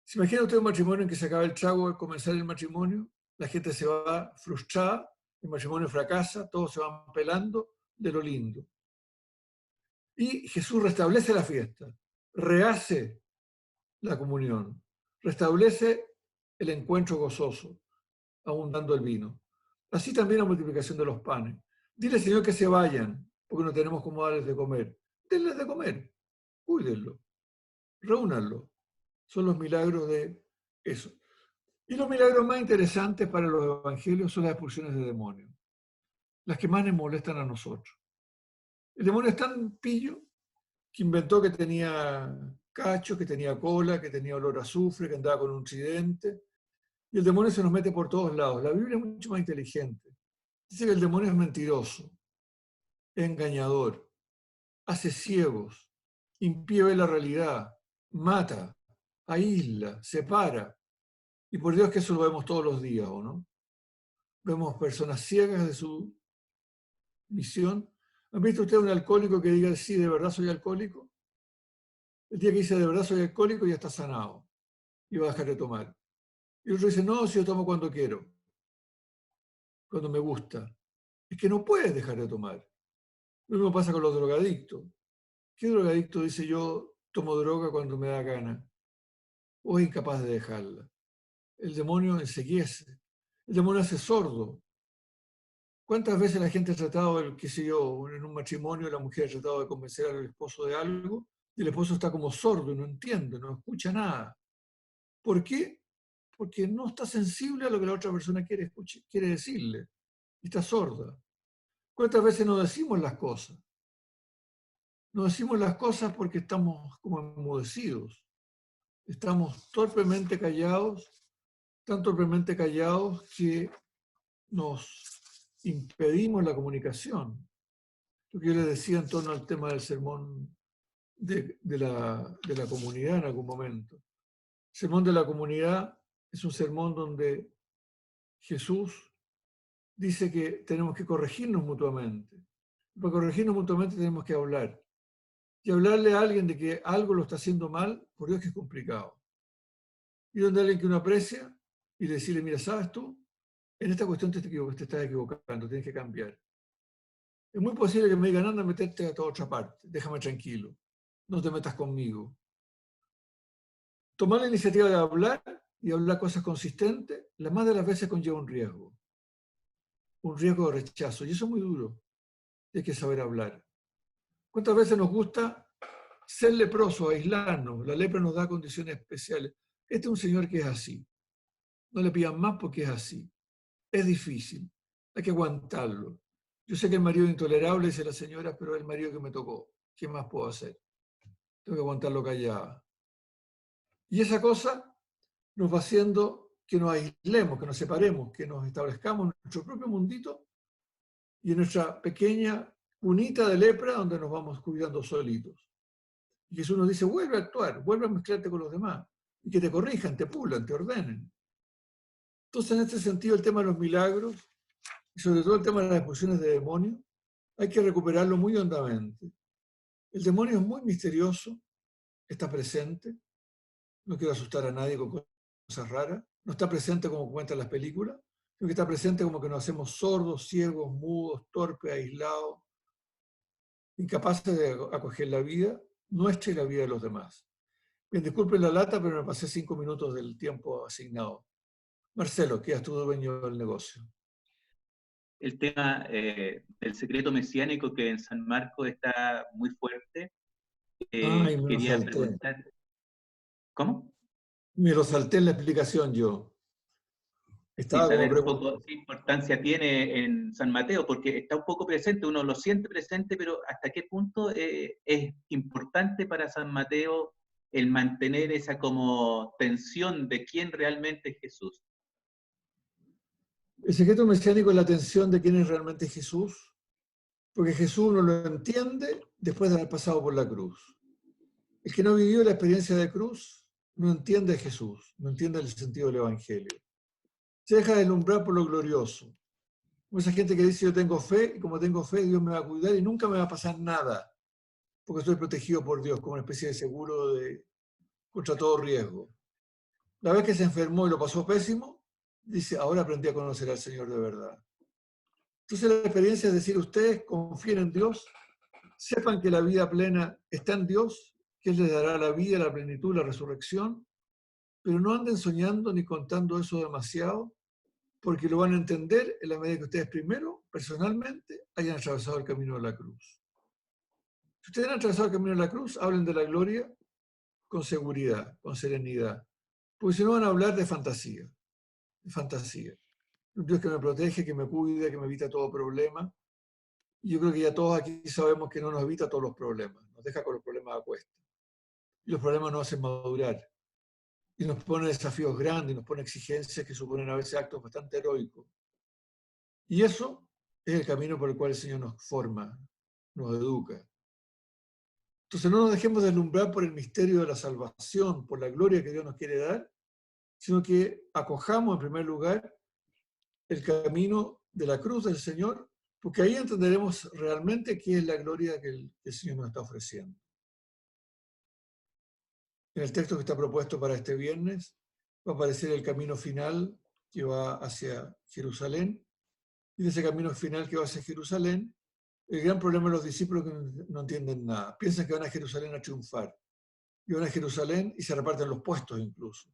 ¿Se imagina usted un matrimonio en que se acaba el trago al comenzar el matrimonio? La gente se va frustrada, el matrimonio fracasa, todos se van pelando de lo lindo. Y Jesús restablece la fiesta, rehace la comunión, restablece el encuentro gozoso, abundando el vino. Así también la multiplicación de los panes. Dile, Señor, que se vayan, porque no tenemos cómo darles de comer. Denles de comer, cuídenlo, reúnanlo. Son los milagros de eso. Y los milagros más interesantes para los evangelios son las expulsiones de demonios, las que más nos molestan a nosotros. El demonio es tan pillo que inventó que tenía cachos, que tenía cola, que tenía olor a azufre, que andaba con un tridente. Y el demonio se nos mete por todos lados. La Biblia es mucho más inteligente. Dice que el demonio es mentiroso, es engañador, hace ciegos, impide la realidad, mata, aísla, separa. Y por Dios que eso lo vemos todos los días, ¿o no? Vemos personas ciegas de su misión. ¿Han visto usted un alcohólico que diga, sí, de verdad soy alcohólico? El día que dice, de verdad soy alcohólico, ya está sanado y va a dejar de tomar. Y otro dice, no, si yo tomo cuando quiero, cuando me gusta. Es que no puedes dejar de tomar. Lo mismo pasa con los drogadictos. ¿Qué drogadicto dice yo tomo droga cuando me da gana? O es incapaz de dejarla. El demonio enseguiece. El demonio hace sordo. ¿Cuántas veces la gente ha tratado, qué sé yo, en un matrimonio, la mujer ha tratado de convencer al esposo de algo y el esposo está como sordo, no entiende, no escucha nada? ¿Por qué? Porque no está sensible a lo que la otra persona quiere decirle. Y está sorda. ¿Cuántas veces no decimos las cosas? No decimos las cosas porque estamos como enmudecidos. Estamos torpemente callados, tan torpemente callados que nos impedimos la comunicación. Lo que yo les decía en torno al tema del sermón de la comunidad en algún momento. El sermón de la comunidad es un sermón donde Jesús dice que tenemos que corregirnos mutuamente. Para corregirnos mutuamente tenemos que hablar. Y hablarle a alguien de que algo lo está haciendo mal, por Dios que es complicado. Y donde alguien que uno aprecia y decirle, mira, ¿sabes tú? En esta cuestión te estás equivocando, tienes que cambiar. Es muy posible que me digan, anda, meterte a toda otra parte, déjame tranquilo, no te metas conmigo. Tomar la iniciativa de hablar y hablar cosas consistentes, la más de las veces conlleva un riesgo de rechazo, y eso es muy duro, hay que saber hablar. ¿Cuántas veces nos gusta ser leproso, aislarnos? La lepra nos da condiciones especiales. Este es un señor que es así, no le pidan más porque es así. Es difícil, hay que aguantarlo. Yo sé que el marido es intolerable, dice la señora, pero es el marido que me tocó. ¿Qué más puedo hacer? Tengo que aguantarlo callada. Y esa cosa nos va haciendo que nos aislemos, que nos separemos, que nos establezcamos en nuestro propio mundito y en nuestra pequeña cunita de lepra donde nos vamos cuidando solitos. Y Jesús nos dice, vuelve a actuar, vuelve a mezclarte con los demás y que te corrijan, te pulan, te ordenen. Entonces, en este sentido, el tema de los milagros y sobre todo el tema de las expulsiones de demonios, hay que recuperarlo muy hondamente. El demonio es muy misterioso, está presente, no quiero asustar a nadie con cosas raras, no está presente como cuentan las películas, sino que está presente como que nos hacemos sordos, ciegos, mudos, torpes, aislados, incapaces de acoger la vida nuestra y la vida de los demás. Bien, disculpen la lata, pero me pasé 5 minutos del tiempo asignado. Marcelo, que ya estuvo dueño del negocio. El tema del secreto mesiánico que en San Marcos está muy fuerte. Ay, me lo Quería salté. preguntar. ¿Cómo? Me lo salté en la explicación yo. Sí, Estaba como saber un preguntando. poco qué importancia tiene en San Mateo, porque está un poco presente, uno lo siente presente, pero hasta qué punto es importante para San Mateo el mantener esa como tensión de quién realmente es Jesús. El secreto mesiánico es la atención de quién es realmente Jesús, porque Jesús no lo entiende después de haber pasado por la cruz. El que no vivió la experiencia de cruz no entiende a Jesús, no entiende el sentido del Evangelio. Se deja deslumbrar por lo glorioso. Como esa gente que dice yo tengo fe y como tengo fe Dios me va a cuidar y nunca me va a pasar nada, porque estoy protegido por Dios como una especie de seguro contra todo riesgo. La vez que se enfermó y lo pasó pésimo, dice, ahora aprendí a conocer al Señor de verdad. Entonces la experiencia es decir, ustedes confíen en Dios, sepan que la vida plena está en Dios, que Él les dará la vida, la plenitud, la resurrección, pero no anden soñando ni contando eso demasiado, porque lo van a entender en la medida que ustedes primero, personalmente, hayan atravesado el camino de la cruz. Si ustedes han atravesado el camino de la cruz, hablen de la gloria con seguridad, con serenidad, porque si no van a hablar de fantasía, de fantasía. Un Dios que me protege, que me cuida, que me evita todo problema. Y yo creo que ya todos aquí sabemos que no nos evita todos los problemas, nos deja con los problemas a cuesta. Y los problemas nos hacen madurar. Y nos pone desafíos grandes, y nos pone exigencias que suponen a veces actos bastante heroicos. Y eso es el camino por el cual el Señor nos forma, nos educa. Entonces no nos dejemos deslumbrar por el misterio de la salvación, por la gloria que Dios nos quiere dar, sino que acojamos en primer lugar el camino de la cruz del Señor, porque ahí entenderemos realmente qué es la gloria que el Señor nos está ofreciendo. En el texto que está propuesto para este viernes va a aparecer el camino final que va hacia Jerusalén, y de ese camino final que va hacia Jerusalén, el gran problema de los discípulos es que no entienden nada. Piensan que van a Jerusalén a triunfar, y van a Jerusalén y se reparten los puestos incluso,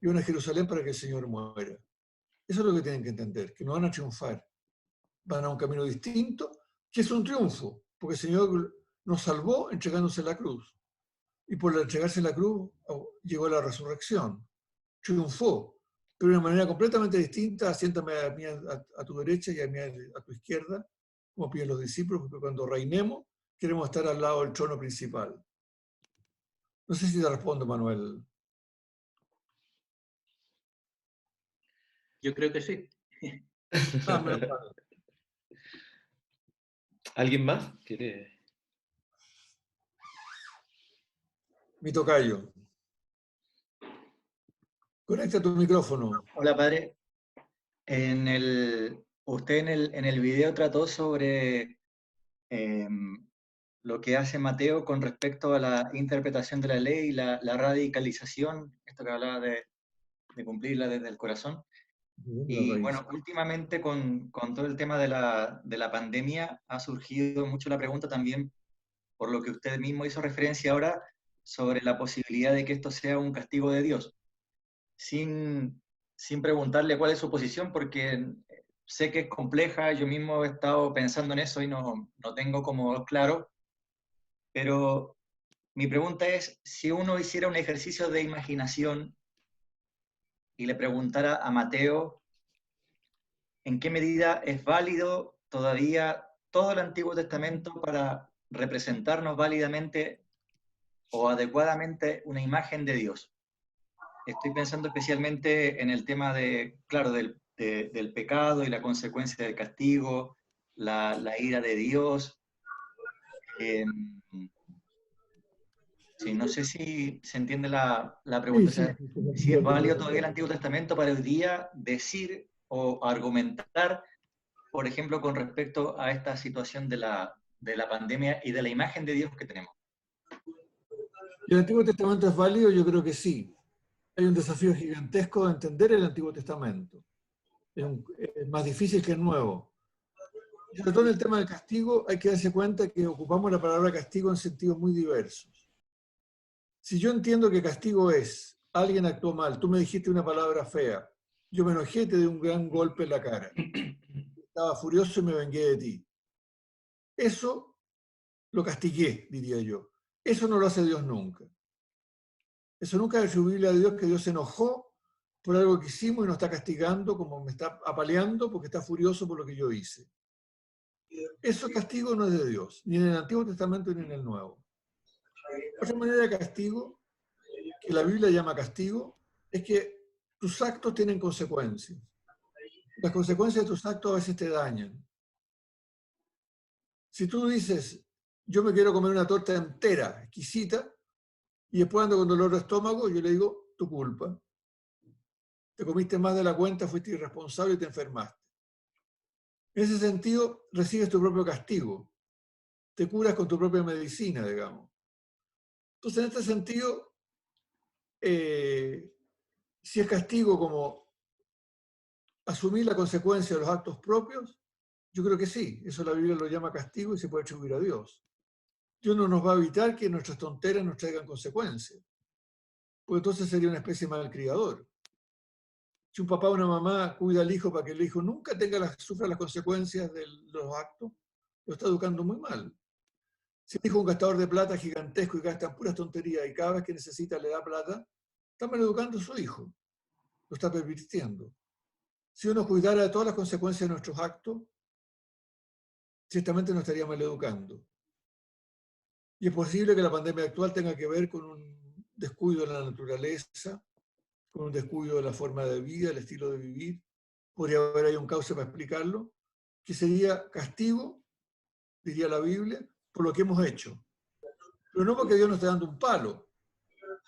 y van a Jerusalén para que el Señor muera. Eso es lo que tienen que entender, que no van a triunfar, van a un camino distinto, que es un triunfo, porque el Señor nos salvó entregándose la cruz. Y por entregarse la cruz llegó la resurrección, triunfó, pero de una manera completamente distinta, siéntame a mí a tu derecha y a mí a tu izquierda, como piden los discípulos, porque cuando reinemos queremos estar al lado del trono principal. No sé si te respondo, Manuel. Yo creo que sí. Menos mal. ¿Alguien más quiere? Mi tocayo. Conecta tu micrófono. Hola, padre. Usted en el video trató sobre lo que hace Mateo con respecto a la interpretación de la ley, la radicalización, esto que hablaba de cumplirla desde el corazón. Y bueno, últimamente con todo el tema de la pandemia ha surgido mucho la pregunta también, por lo que usted mismo hizo referencia ahora, sobre la posibilidad de que esto sea un castigo de Dios. Sin preguntarle cuál es su posición, porque sé que es compleja, yo mismo he estado pensando en eso y no tengo como claro, pero mi pregunta es, si uno hiciera un ejercicio de imaginación y le preguntara a Mateo en qué medida es válido todavía todo el Antiguo Testamento para representarnos válidamente o adecuadamente una imagen de Dios. Estoy pensando especialmente en el tema del pecado y la consecuencia del castigo, la ira de Dios. Sí, no sé si se entiende la pregunta. Sí, o sea, si es válido todavía el Antiguo Testamento para hoy día decir o argumentar, por ejemplo, con respecto a esta situación de la pandemia y de la imagen de Dios que tenemos. ¿El Antiguo Testamento es válido? Yo creo que sí. Hay un desafío gigantesco de entender el Antiguo Testamento. Es más difícil que el Nuevo. Y sobre todo en el tema del castigo, hay que darse cuenta que ocupamos la palabra castigo en sentidos muy diversos. Si yo entiendo que castigo es, alguien actuó mal, tú me dijiste una palabra fea, yo me enojé, te di un gran golpe en la cara, estaba furioso y me vengué de ti. Eso lo castigué, diría yo. Eso no lo hace Dios nunca. Eso nunca es atribuible a Dios, que Dios se enojó por algo que hicimos y nos está castigando, como me está apaleando porque está furioso por lo que yo hice. Eso castigo no es de Dios, ni en el Antiguo Testamento ni en el Nuevo. Otra manera de castigo, que la Biblia llama castigo, es que tus actos tienen consecuencias. Las consecuencias de tus actos a veces te dañan. Si tú dices, yo me quiero comer una torta entera, exquisita, y después ando con dolor de estómago, yo le digo, tu culpa. Te comiste más de la cuenta, fuiste irresponsable y te enfermaste. En ese sentido, recibes tu propio castigo. Te curas con tu propia medicina, digamos. Entonces, en este sentido, si es castigo como asumir la consecuencia de los actos propios, yo creo que sí. Eso la Biblia lo llama castigo y se puede atribuir a Dios. Dios no nos va a evitar que nuestras tonteras nos traigan consecuencias, porque entonces sería una especie de malcriador. Si un papá o una mamá cuida al hijo para que el hijo nunca sufra las consecuencias de los actos, lo está educando muy mal. Si el hijo es un gastador de plata gigantesco y gasta en puras tonterías y cada vez que necesita le da plata, está mal educando a su hijo, lo está pervirtiendo. Si uno cuidara de todas las consecuencias de nuestros actos, ciertamente no estaría mal educando. Y es posible que la pandemia actual tenga que ver con un descuido de la naturaleza, con un descuido de la forma de vida, el estilo de vivir. Podría haber ahí un cauce para explicarlo, que sería castigo, diría la Biblia, por lo que hemos hecho. Pero no porque Dios nos esté dando un palo,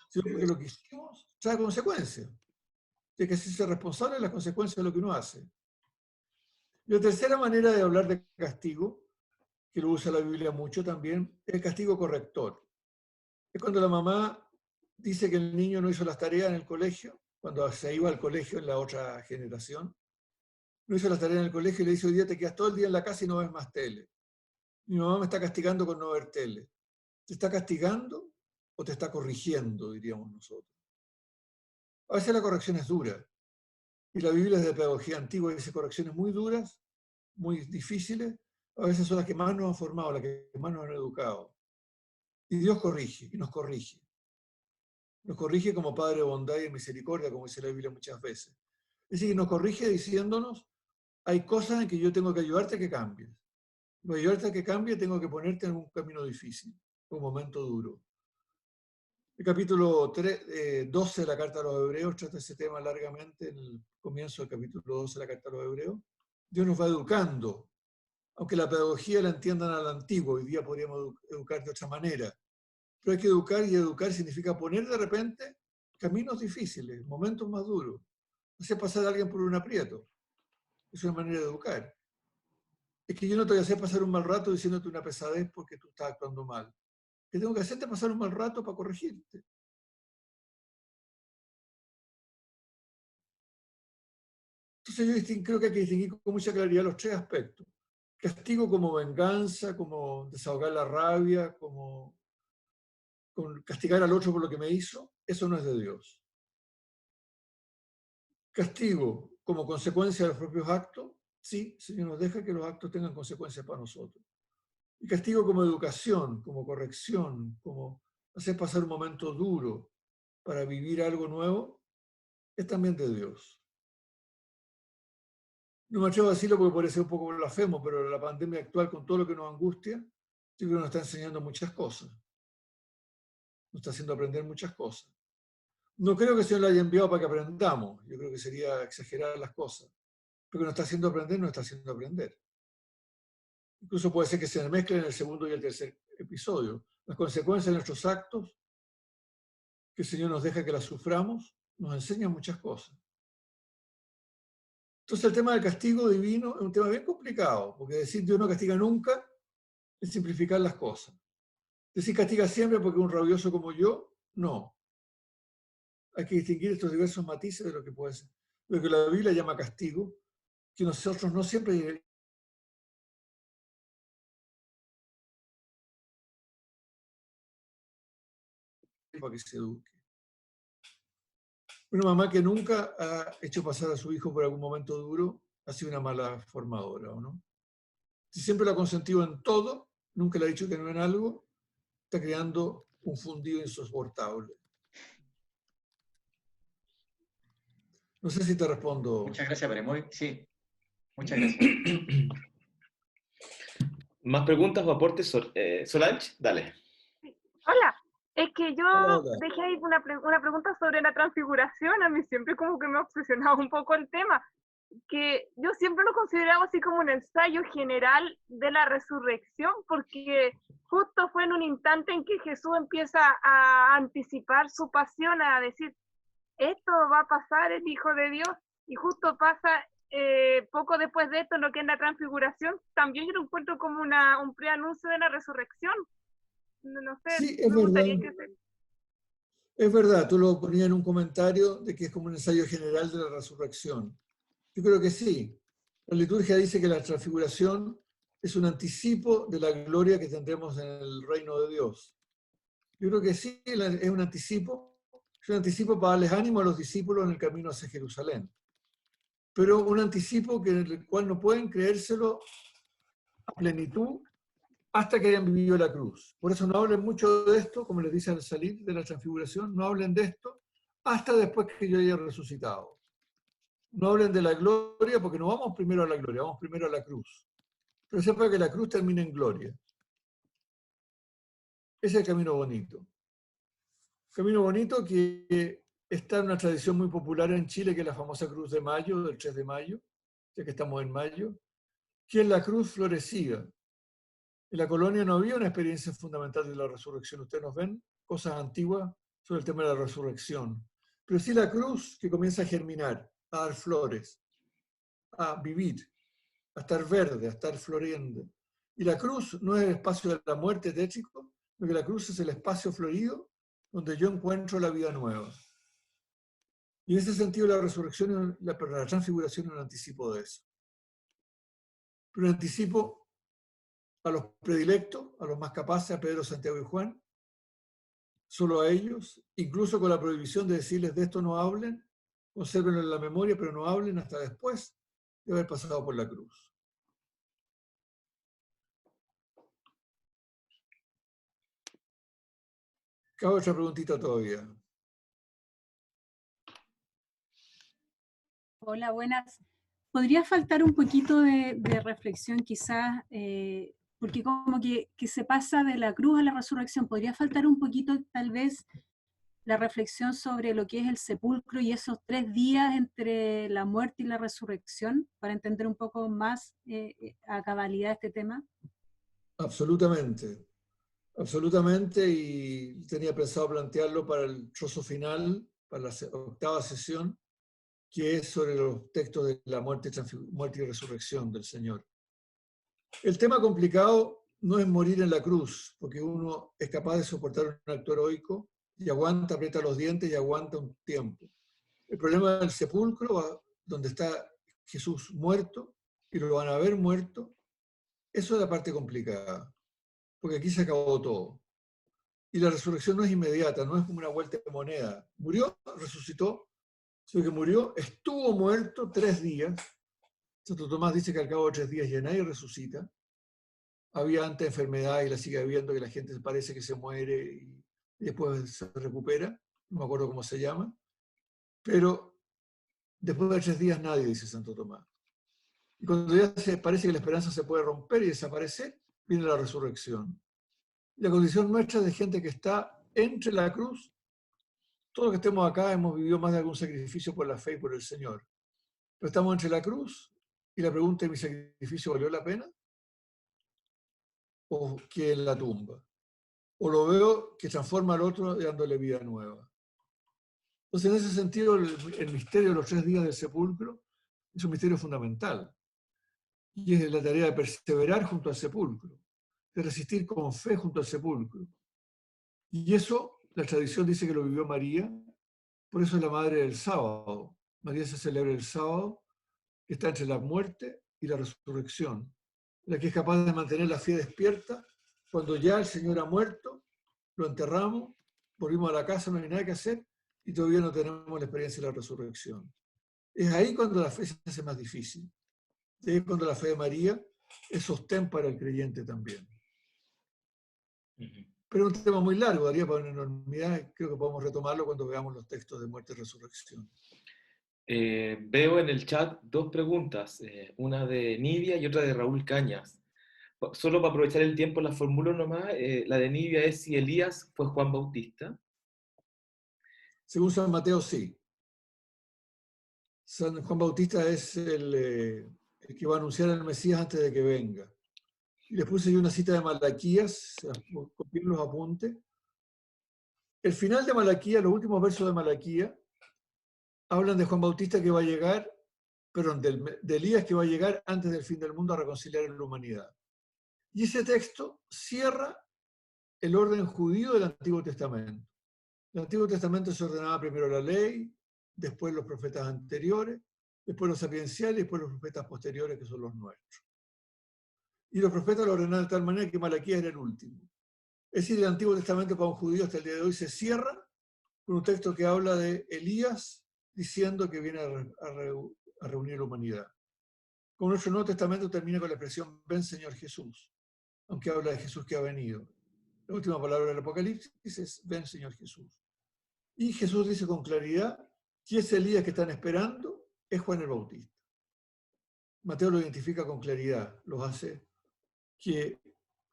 sino porque lo que hicimos trae consecuencias. Hay que hacerse responsable de las consecuencias de lo que uno hace. Y la tercera manera de hablar de castigo, que lo usa la Biblia mucho también, es el castigo corrector. Es cuando la mamá dice que el niño no hizo las tareas en el colegio, cuando se iba al colegio en la otra generación, no hizo las tareas en el colegio y le dice, hoy día te quedas todo el día en la casa y no ves más tele. Mi mamá me está castigando con no ver tele. ¿Te está castigando o te está corrigiendo, diríamos nosotros? A veces la corrección es dura. Y la Biblia es de pedagogía antigua y dice correcciones muy duras, muy difíciles, a veces son las que más nos han formado, las que más nos han educado. Y Dios corrige, y nos corrige. Nos corrige como Padre de bondad y misericordia, como dice la Biblia muchas veces. Es decir, nos corrige diciéndonos, hay cosas en que yo tengo que ayudarte a que cambies. Para ayudarte a que cambie, tengo que ponerte en un camino difícil, un momento duro. El capítulo 12 de la Carta a los Hebreos trata ese tema largamente en el comienzo del capítulo 12 de la Carta a los Hebreos. Dios nos va educando, aunque la pedagogía la entiendan a la antigua, hoy día podríamos educar de otra manera. Pero hay que educar, y educar significa poner de repente caminos difíciles, momentos más duros. Hacer pasar a alguien por un aprieto. Es una manera de educar. Es que yo no te voy a hacer pasar un mal rato diciéndote una pesadez porque tú estás actuando mal. Que tengo que hacerte pasar un mal rato para corregirte. Entonces yo creo que hay que distinguir con mucha claridad los tres aspectos. Castigo como venganza, como desahogar la rabia, como castigar al otro por lo que me hizo, eso no es de Dios. Castigo como consecuencia de los propios actos, sí, el Señor nos deja que los actos tengan consecuencias para nosotros. Y castigo como educación, como corrección, como hacer pasar un momento duro para vivir algo nuevo, es también de Dios. No me atrevo a decirlo porque parece un poco blasfemo, pero la pandemia actual, con todo lo que nos angustia, yo creo que nos está enseñando muchas cosas. Nos está haciendo aprender muchas cosas. No creo que el Señor la haya enviado para que aprendamos. Yo creo que sería exagerar las cosas. Pero que nos está haciendo aprender, nos está haciendo aprender. Incluso puede ser que se mezclen en el segundo y el tercer episodio. Las consecuencias de nuestros actos, que el Señor nos deja que las suframos, nos enseñan muchas cosas. Entonces el tema del castigo divino es un tema bien complicado, porque decir Dios no castiga nunca es simplificar las cosas. Decir castiga siempre porque un rabioso como yo, no. hay que distinguir estos diversos matices de lo que puede ser, lo que la Biblia llama castigo, que nosotros no siempre para que se eduque. Una mamá que nunca ha hecho pasar a su hijo por algún momento duro ha sido una mala formadora, ¿o no? Si siempre lo ha consentido en todo, nunca le ha dicho que no en algo, está creando un fundido insoportable. No sé si te respondo. Muchas gracias, pero sí, muchas gracias. ¿Más preguntas o aportes? Solange, dale. Hola, es que yo Hola, hola. dejé ahí una pregunta sobre la transfiguración. A mí siempre como que me ha obsesionado un poco el tema, que yo siempre lo consideraba así como un ensayo general de la resurrección, porque justo fue en un instante en que Jesús empieza a anticipar su pasión, a decir, esto va a pasar, el Hijo de Dios, y justo pasa poco después de esto, lo que es la transfiguración. También yo lo encuentro como un preanuncio de la resurrección. No sé, Sí, es me verdad. gustaría que se... Es verdad, tú lo ponías en un comentario de que es como un ensayo general de la resurrección. Yo creo que sí. La liturgia dice que la transfiguración es un anticipo de la gloria que tendremos en el reino de Dios. Yo creo que sí, es un anticipo para darles ánimo a los discípulos en el camino hacia Jerusalén. Pero un anticipo que en el cual no pueden creérselo a plenitud hasta que hayan vivido la cruz. Por eso no hablen mucho de esto, como les dice al salir de la transfiguración, no hablen de esto hasta después que yo haya resucitado. No hablen de la gloria porque no vamos primero a la gloria, vamos primero a la cruz. Pero sepa que la cruz termina en gloria. Ese es el camino bonito. Camino bonito que está en una tradición muy popular en Chile, que es la famosa Cruz de Mayo, del 3 de mayo, ya que estamos en mayo, que es la cruz florecida. En la colonia no había una experiencia fundamental de la resurrección. Ustedes nos ven cosas antiguas sobre el tema de la resurrección. Pero sí la cruz que comienza a germinar, a dar flores, a vivir, a estar verde, a estar floriendo. Y la cruz no es el espacio de la muerte tétrico, sino que la cruz es el espacio florido donde yo encuentro la vida nueva. Y en ese sentido la resurrección, la transfiguración es un anticipo de eso. Pero un anticipo a los predilectos, a los más capaces, a Pedro, Santiago y Juan, solo a ellos, incluso con la prohibición de decirles de esto no hablen, consérvenlo en la memoria, pero no hablen hasta después de haber pasado por la cruz. Cabe otra preguntita todavía. Hola, buenas. ¿Podría faltar un poquito de reflexión quizás, porque como que se pasa de la cruz a la resurrección? ¿Podría faltar un poquito tal vez la reflexión sobre lo que es el sepulcro y esos 3 días entre la muerte y la resurrección para entender un poco más a cabalidad este tema? Absolutamente, absolutamente, y tenía pensado plantearlo para el trozo final, para la 8ª sesión, que es sobre los textos de la muerte y resurrección del Señor. El tema complicado no es morir en la cruz, porque uno es capaz de soportar un acto heroico y aguanta, aprieta los dientes y aguanta un tiempo. El problema del sepulcro, donde está Jesús muerto y lo van a ver muerto, eso es la parte complicada, porque aquí se acabó todo. Y la resurrección no es inmediata, no es como una vuelta de moneda. Murió, resucitó, sino que murió, estuvo muerto 3 días. Santo Tomás dice que al cabo de 3 días ya nadie resucita. Había antes enfermedad y la sigue habiendo, que la gente parece que se muere y después se recupera. No me acuerdo cómo se llama. Pero después de 3 días nadie, dice Santo Tomás. Y cuando ya parece que la esperanza se puede romper y desaparecer, viene la resurrección. La condición nuestra es de gente que está entre la cruz. Todos los que estemos acá hemos vivido más de algún sacrificio por la fe y por el Señor. Pero estamos entre la cruz y la pregunta es: ¿mi sacrificio valió la pena? ¿O que en la tumba? ¿O lo veo que transforma al otro dándole vida nueva? Entonces, en ese sentido, el misterio de los 3 días del sepulcro es un misterio fundamental. Y es la tarea de perseverar junto al sepulcro, de resistir con fe junto al sepulcro. Y eso, la tradición dice que lo vivió María, Por eso es la madre del sábado. María se celebra el sábado, que está entre la muerte y la resurrección, la que es capaz de mantener la fe despierta cuando ya el Señor ha muerto, lo enterramos, volvimos a la casa, no hay nada que hacer y todavía no tenemos la experiencia de la resurrección. Es ahí cuando la fe se hace más difícil. Es ahí cuando la fe de María es sostén para el creyente también. Pero es un tema muy largo, daría para una enormidad. Creo que podemos retomarlo cuando veamos los textos de muerte y resurrección. Veo en el chat dos preguntas, una de Nidia y otra de Raúl Cañas. Solo para aprovechar el tiempo la formulo nomás, la de Nidia es si Elías fue Juan Bautista. Según San Mateo, sí. San Juan Bautista es el que va a anunciar al Mesías antes de que venga. Y les puse yo una cita de Malaquías, copié los apuntes. El final de Malaquías, los últimos versos de Malaquías, hablan de Juan Bautista que va a llegar, perdón, de Elías que va a llegar antes del fin del mundo a reconciliar a la humanidad. Y ese texto cierra el orden judío del Antiguo Testamento. El Antiguo Testamento se ordenaba primero la ley, después los profetas anteriores, después los sapienciales y después los profetas posteriores, que son los nuestros. Y los profetas lo ordenaban de tal manera que Malaquías era el último. Es decir, el Antiguo Testamento para un judío hasta el día de hoy se cierra con un texto que habla de Elías diciendo que viene a reunir la humanidad. Como nuestro Nuevo Testamento termina con la expresión ven Señor Jesús, aunque habla de Jesús que ha venido. La última palabra del Apocalipsis es ven Señor Jesús. Y Jesús dice con claridad que ese Elías que están esperando es Juan el Bautista. Mateo lo identifica con claridad, los hace que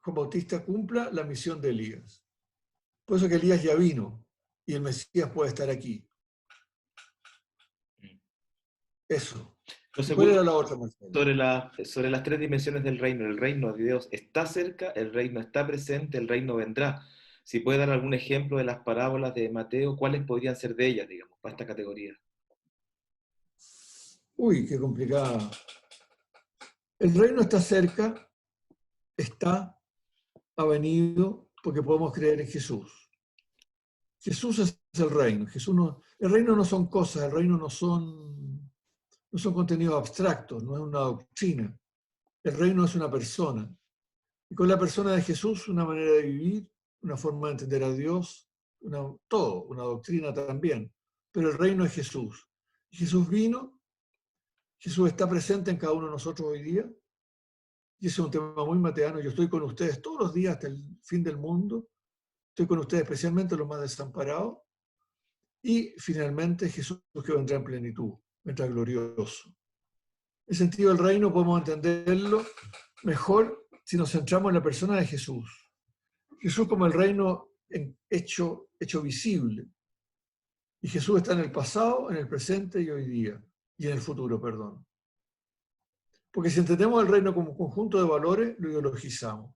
Juan Bautista cumpla la misión de Elías. Por eso que Elías ya vino y el Mesías puede estar aquí. Eso. ¿Cuál era la otra, Marcelo? Sobre las tres dimensiones del reino. El reino de Dios está cerca, el reino está presente, el reino vendrá. Si puede dar algún ejemplo de las parábolas de Mateo, ¿cuáles podrían ser de ellas, digamos, para esta categoría? Uy, qué complicada. El reino está cerca, ha venido, porque podemos creer en Jesús. Jesús es el reino. El reino no son cosas, el reino no son contenidos abstractos, no es una doctrina. El reino es una persona. Y con la persona de Jesús, una manera de vivir, una forma de entender a Dios, una doctrina también. Pero el reino es Jesús. Jesús vino, Jesús está presente en cada uno de nosotros hoy día. Y ese es un tema muy mateano. Yo estoy con ustedes todos los días hasta el fin del mundo. Estoy con ustedes especialmente los más desamparados. Y finalmente Jesús que vendrá en plenitud, vendrá glorioso. El sentido del reino podemos entenderlo mejor si nos centramos en la persona de Jesús. Jesús como el reino hecho visible. Y Jesús está en el pasado, en el presente y hoy día. Y en el futuro, perdón. Porque si entendemos el reino como un conjunto de valores, lo ideologizamos.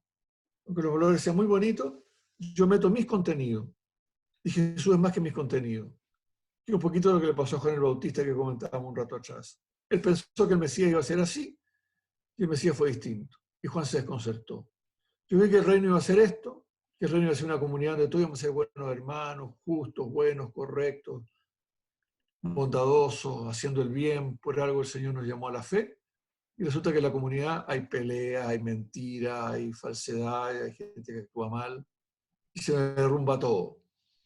Aunque los valores sean muy bonitos, yo meto mis contenidos. Y Jesús es más que mis contenidos. Y un poquito de lo que le pasó a Juan el Bautista que comentábamos un rato atrás. Él pensó que el Mesías iba a ser así, y el Mesías fue distinto. Y Juan se desconcertó. Yo vi que el reino iba a ser esto, que el reino iba a ser una comunidad donde todos íbamos a ser buenos hermanos, justos, buenos, correctos, bondadosos, haciendo el bien. Por algo el Señor nos llamó a la fe. Y resulta que en la comunidad hay peleas, hay mentiras, hay falsedad, hay gente que actúa mal. Y se derrumba todo.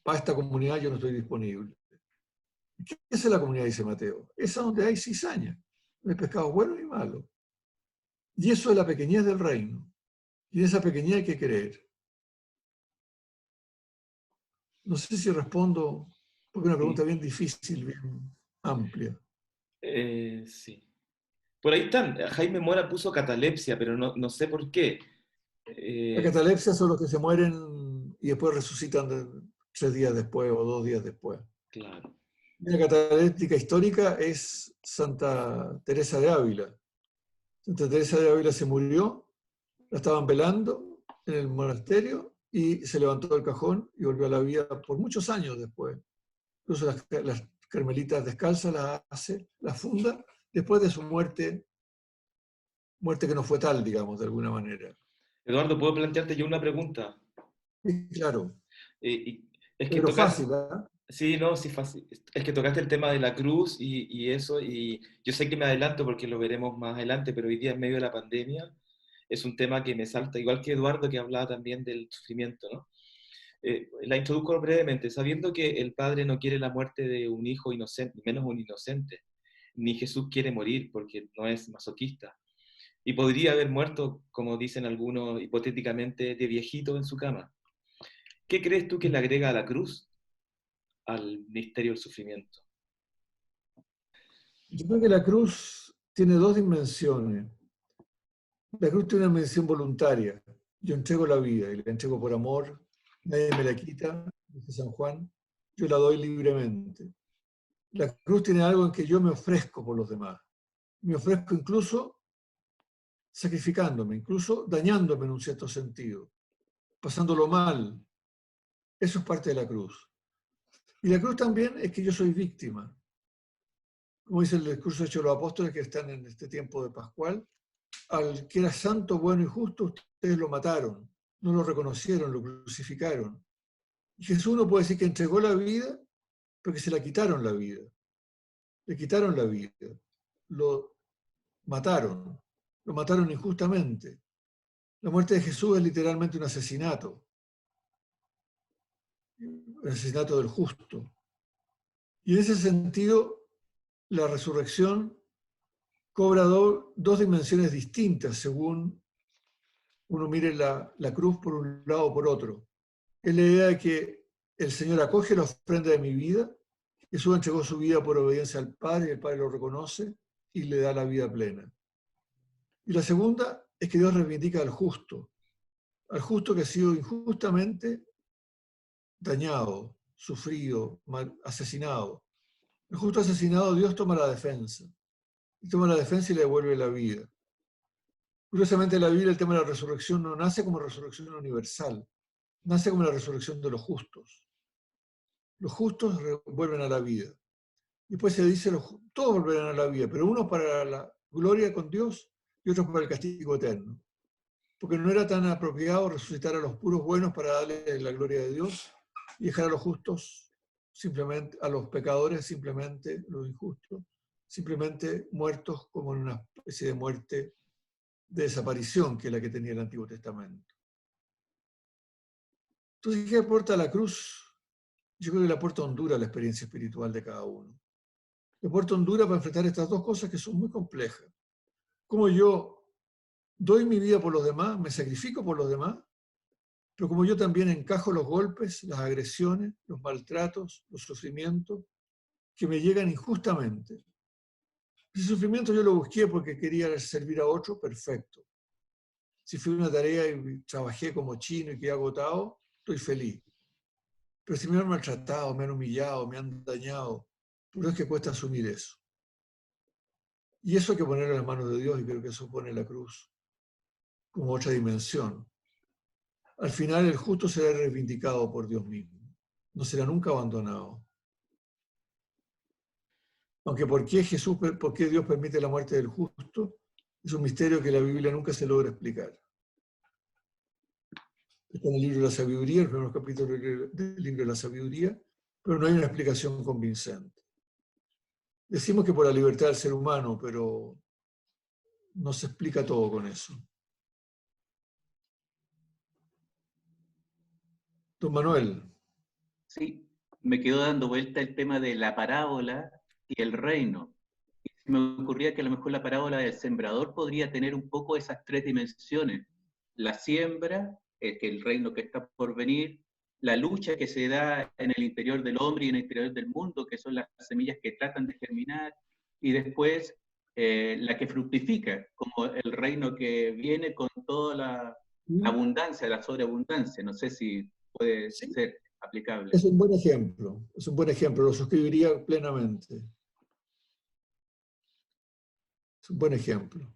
Para esta comunidad yo no estoy disponible. ¿Qué es la comunidad, dice Mateo? Esa donde hay cizaña, donde hay pescados buenos y malos. Y eso es la pequeñez del reino. Y en esa pequeñez hay que creer. No sé si respondo, porque es una pregunta bien difícil, bien amplia. Sí. Por ahí están. Jaime Mora puso catalepsia, pero no sé por qué. La catalepsia son los que se mueren y después resucitan 3 días después o 2 días después. Claro. La cataléptica histórica es Santa Teresa de Ávila. Santa Teresa de Ávila se murió, la estaban velando en el monasterio y se levantó del cajón y volvió a la vida por muchos años después. Incluso las carmelitas descalzas la funda después de su muerte que no fue tal, digamos, de alguna manera. Eduardo, ¿puedo plantearte yo una pregunta? Sí, claro. Es que pero fácil, ¿eh? Sí, no, sí, fácil. Es que tocaste el tema de la cruz y eso, y yo sé que me adelanto porque lo veremos más adelante, pero hoy día en medio de la pandemia es un tema que me salta, igual que Eduardo que hablaba también del sufrimiento, ¿no? La introduzco brevemente, sabiendo que el Padre no quiere la muerte de un hijo inocente, menos un inocente, ni Jesús quiere morir porque no es masoquista. Y podría haber muerto, como dicen algunos, hipotéticamente, de viejito en su cama. ¿Qué crees tú que le agrega a la cruz al misterio del sufrimiento? Yo creo que la cruz tiene dos dimensiones. La cruz tiene una dimensión voluntaria. Yo entrego la vida y la entrego por amor. Nadie me la quita, dice San Juan. Yo la doy libremente. La cruz tiene algo en que yo me ofrezco por los demás. Me ofrezco incluso sacrificándome, incluso dañándome en un cierto sentido, pasándolo mal. Eso es parte de la cruz. Y la cruz también es que yo soy víctima. Como dice el discurso hecho de los apóstoles que están en este tiempo de Pascual, al que era santo, bueno y justo, ustedes lo mataron, no lo reconocieron, lo crucificaron. Y Jesús no puede decir que entregó la vida porque se la quitaron la vida. Le quitaron la vida, lo mataron injustamente. La muerte de Jesús es literalmente un asesinato del justo. Y en ese sentido, la resurrección cobra dos dimensiones distintas según uno mire la cruz por un lado o por otro. Es la idea de que el Señor acoge la ofrenda de mi vida, Jesús entregó su vida por obediencia al Padre, y el Padre lo reconoce y le da la vida plena. Y la segunda es que Dios reivindica al justo que ha sido injustamente dañado, sufrido, asesinado. El justo asesinado, Dios toma la defensa. Y toma la defensa y le devuelve la vida. Curiosamente, en la Biblia el tema de la resurrección no nace como resurrección universal, nace como la resurrección de los justos. Los justos vuelven a la vida. Después se dice, todos volverán a la vida, pero unos para la gloria con Dios y otros para el castigo eterno. Porque no era tan apropiado resucitar a los puros buenos para darle la gloria de Dios y dejar a los justos, simplemente, a los pecadores, simplemente, los injustos, simplemente muertos como en una especie de muerte de desaparición, que es la que tenía el Antiguo Testamento. Entonces, ¿qué aporta la cruz? Yo creo que le aporta hondura a la experiencia espiritual de cada uno. Le aporta hondura para enfrentar estas dos cosas que son muy complejas. Como yo doy mi vida por los demás, me sacrifico por los demás, pero como yo también encajo los golpes, las agresiones, los maltratos, los sufrimientos que me llegan injustamente. Ese sufrimiento yo lo busqué porque quería servir a otro, perfecto. Si fui a una tarea y trabajé como chino y quedé agotado, estoy feliz. Pero si me han maltratado, me han humillado, me han dañado, pero es que cuesta asumir eso. Y eso hay que ponerlo en las manos de Dios, y creo que eso pone la cruz como otra dimensión. Al final el justo será reivindicado por Dios mismo. No será nunca abandonado. Aunque ¿por qué Dios permite la muerte del justo? Es un misterio que la Biblia nunca se logra explicar. Está en el libro de la sabiduría, el primer capítulo del libro de la sabiduría, pero no hay una explicación convincente. Decimos que por la libertad del ser humano, pero no se explica todo con eso. Don Manuel. Sí, me quedó dando vuelta el tema de la parábola y el reino. Y me ocurría que a lo mejor la parábola del sembrador podría tener un poco esas tres dimensiones. La siembra, el reino que está por venir, la lucha que se da en el interior del hombre y en el interior del mundo, que son las semillas que tratan de germinar, y después la que fructifica, como el reino que viene con toda la abundancia, la sobreabundancia. No sé si puede ser aplicable. Es un buen ejemplo, lo suscribiría plenamente. Es un buen ejemplo.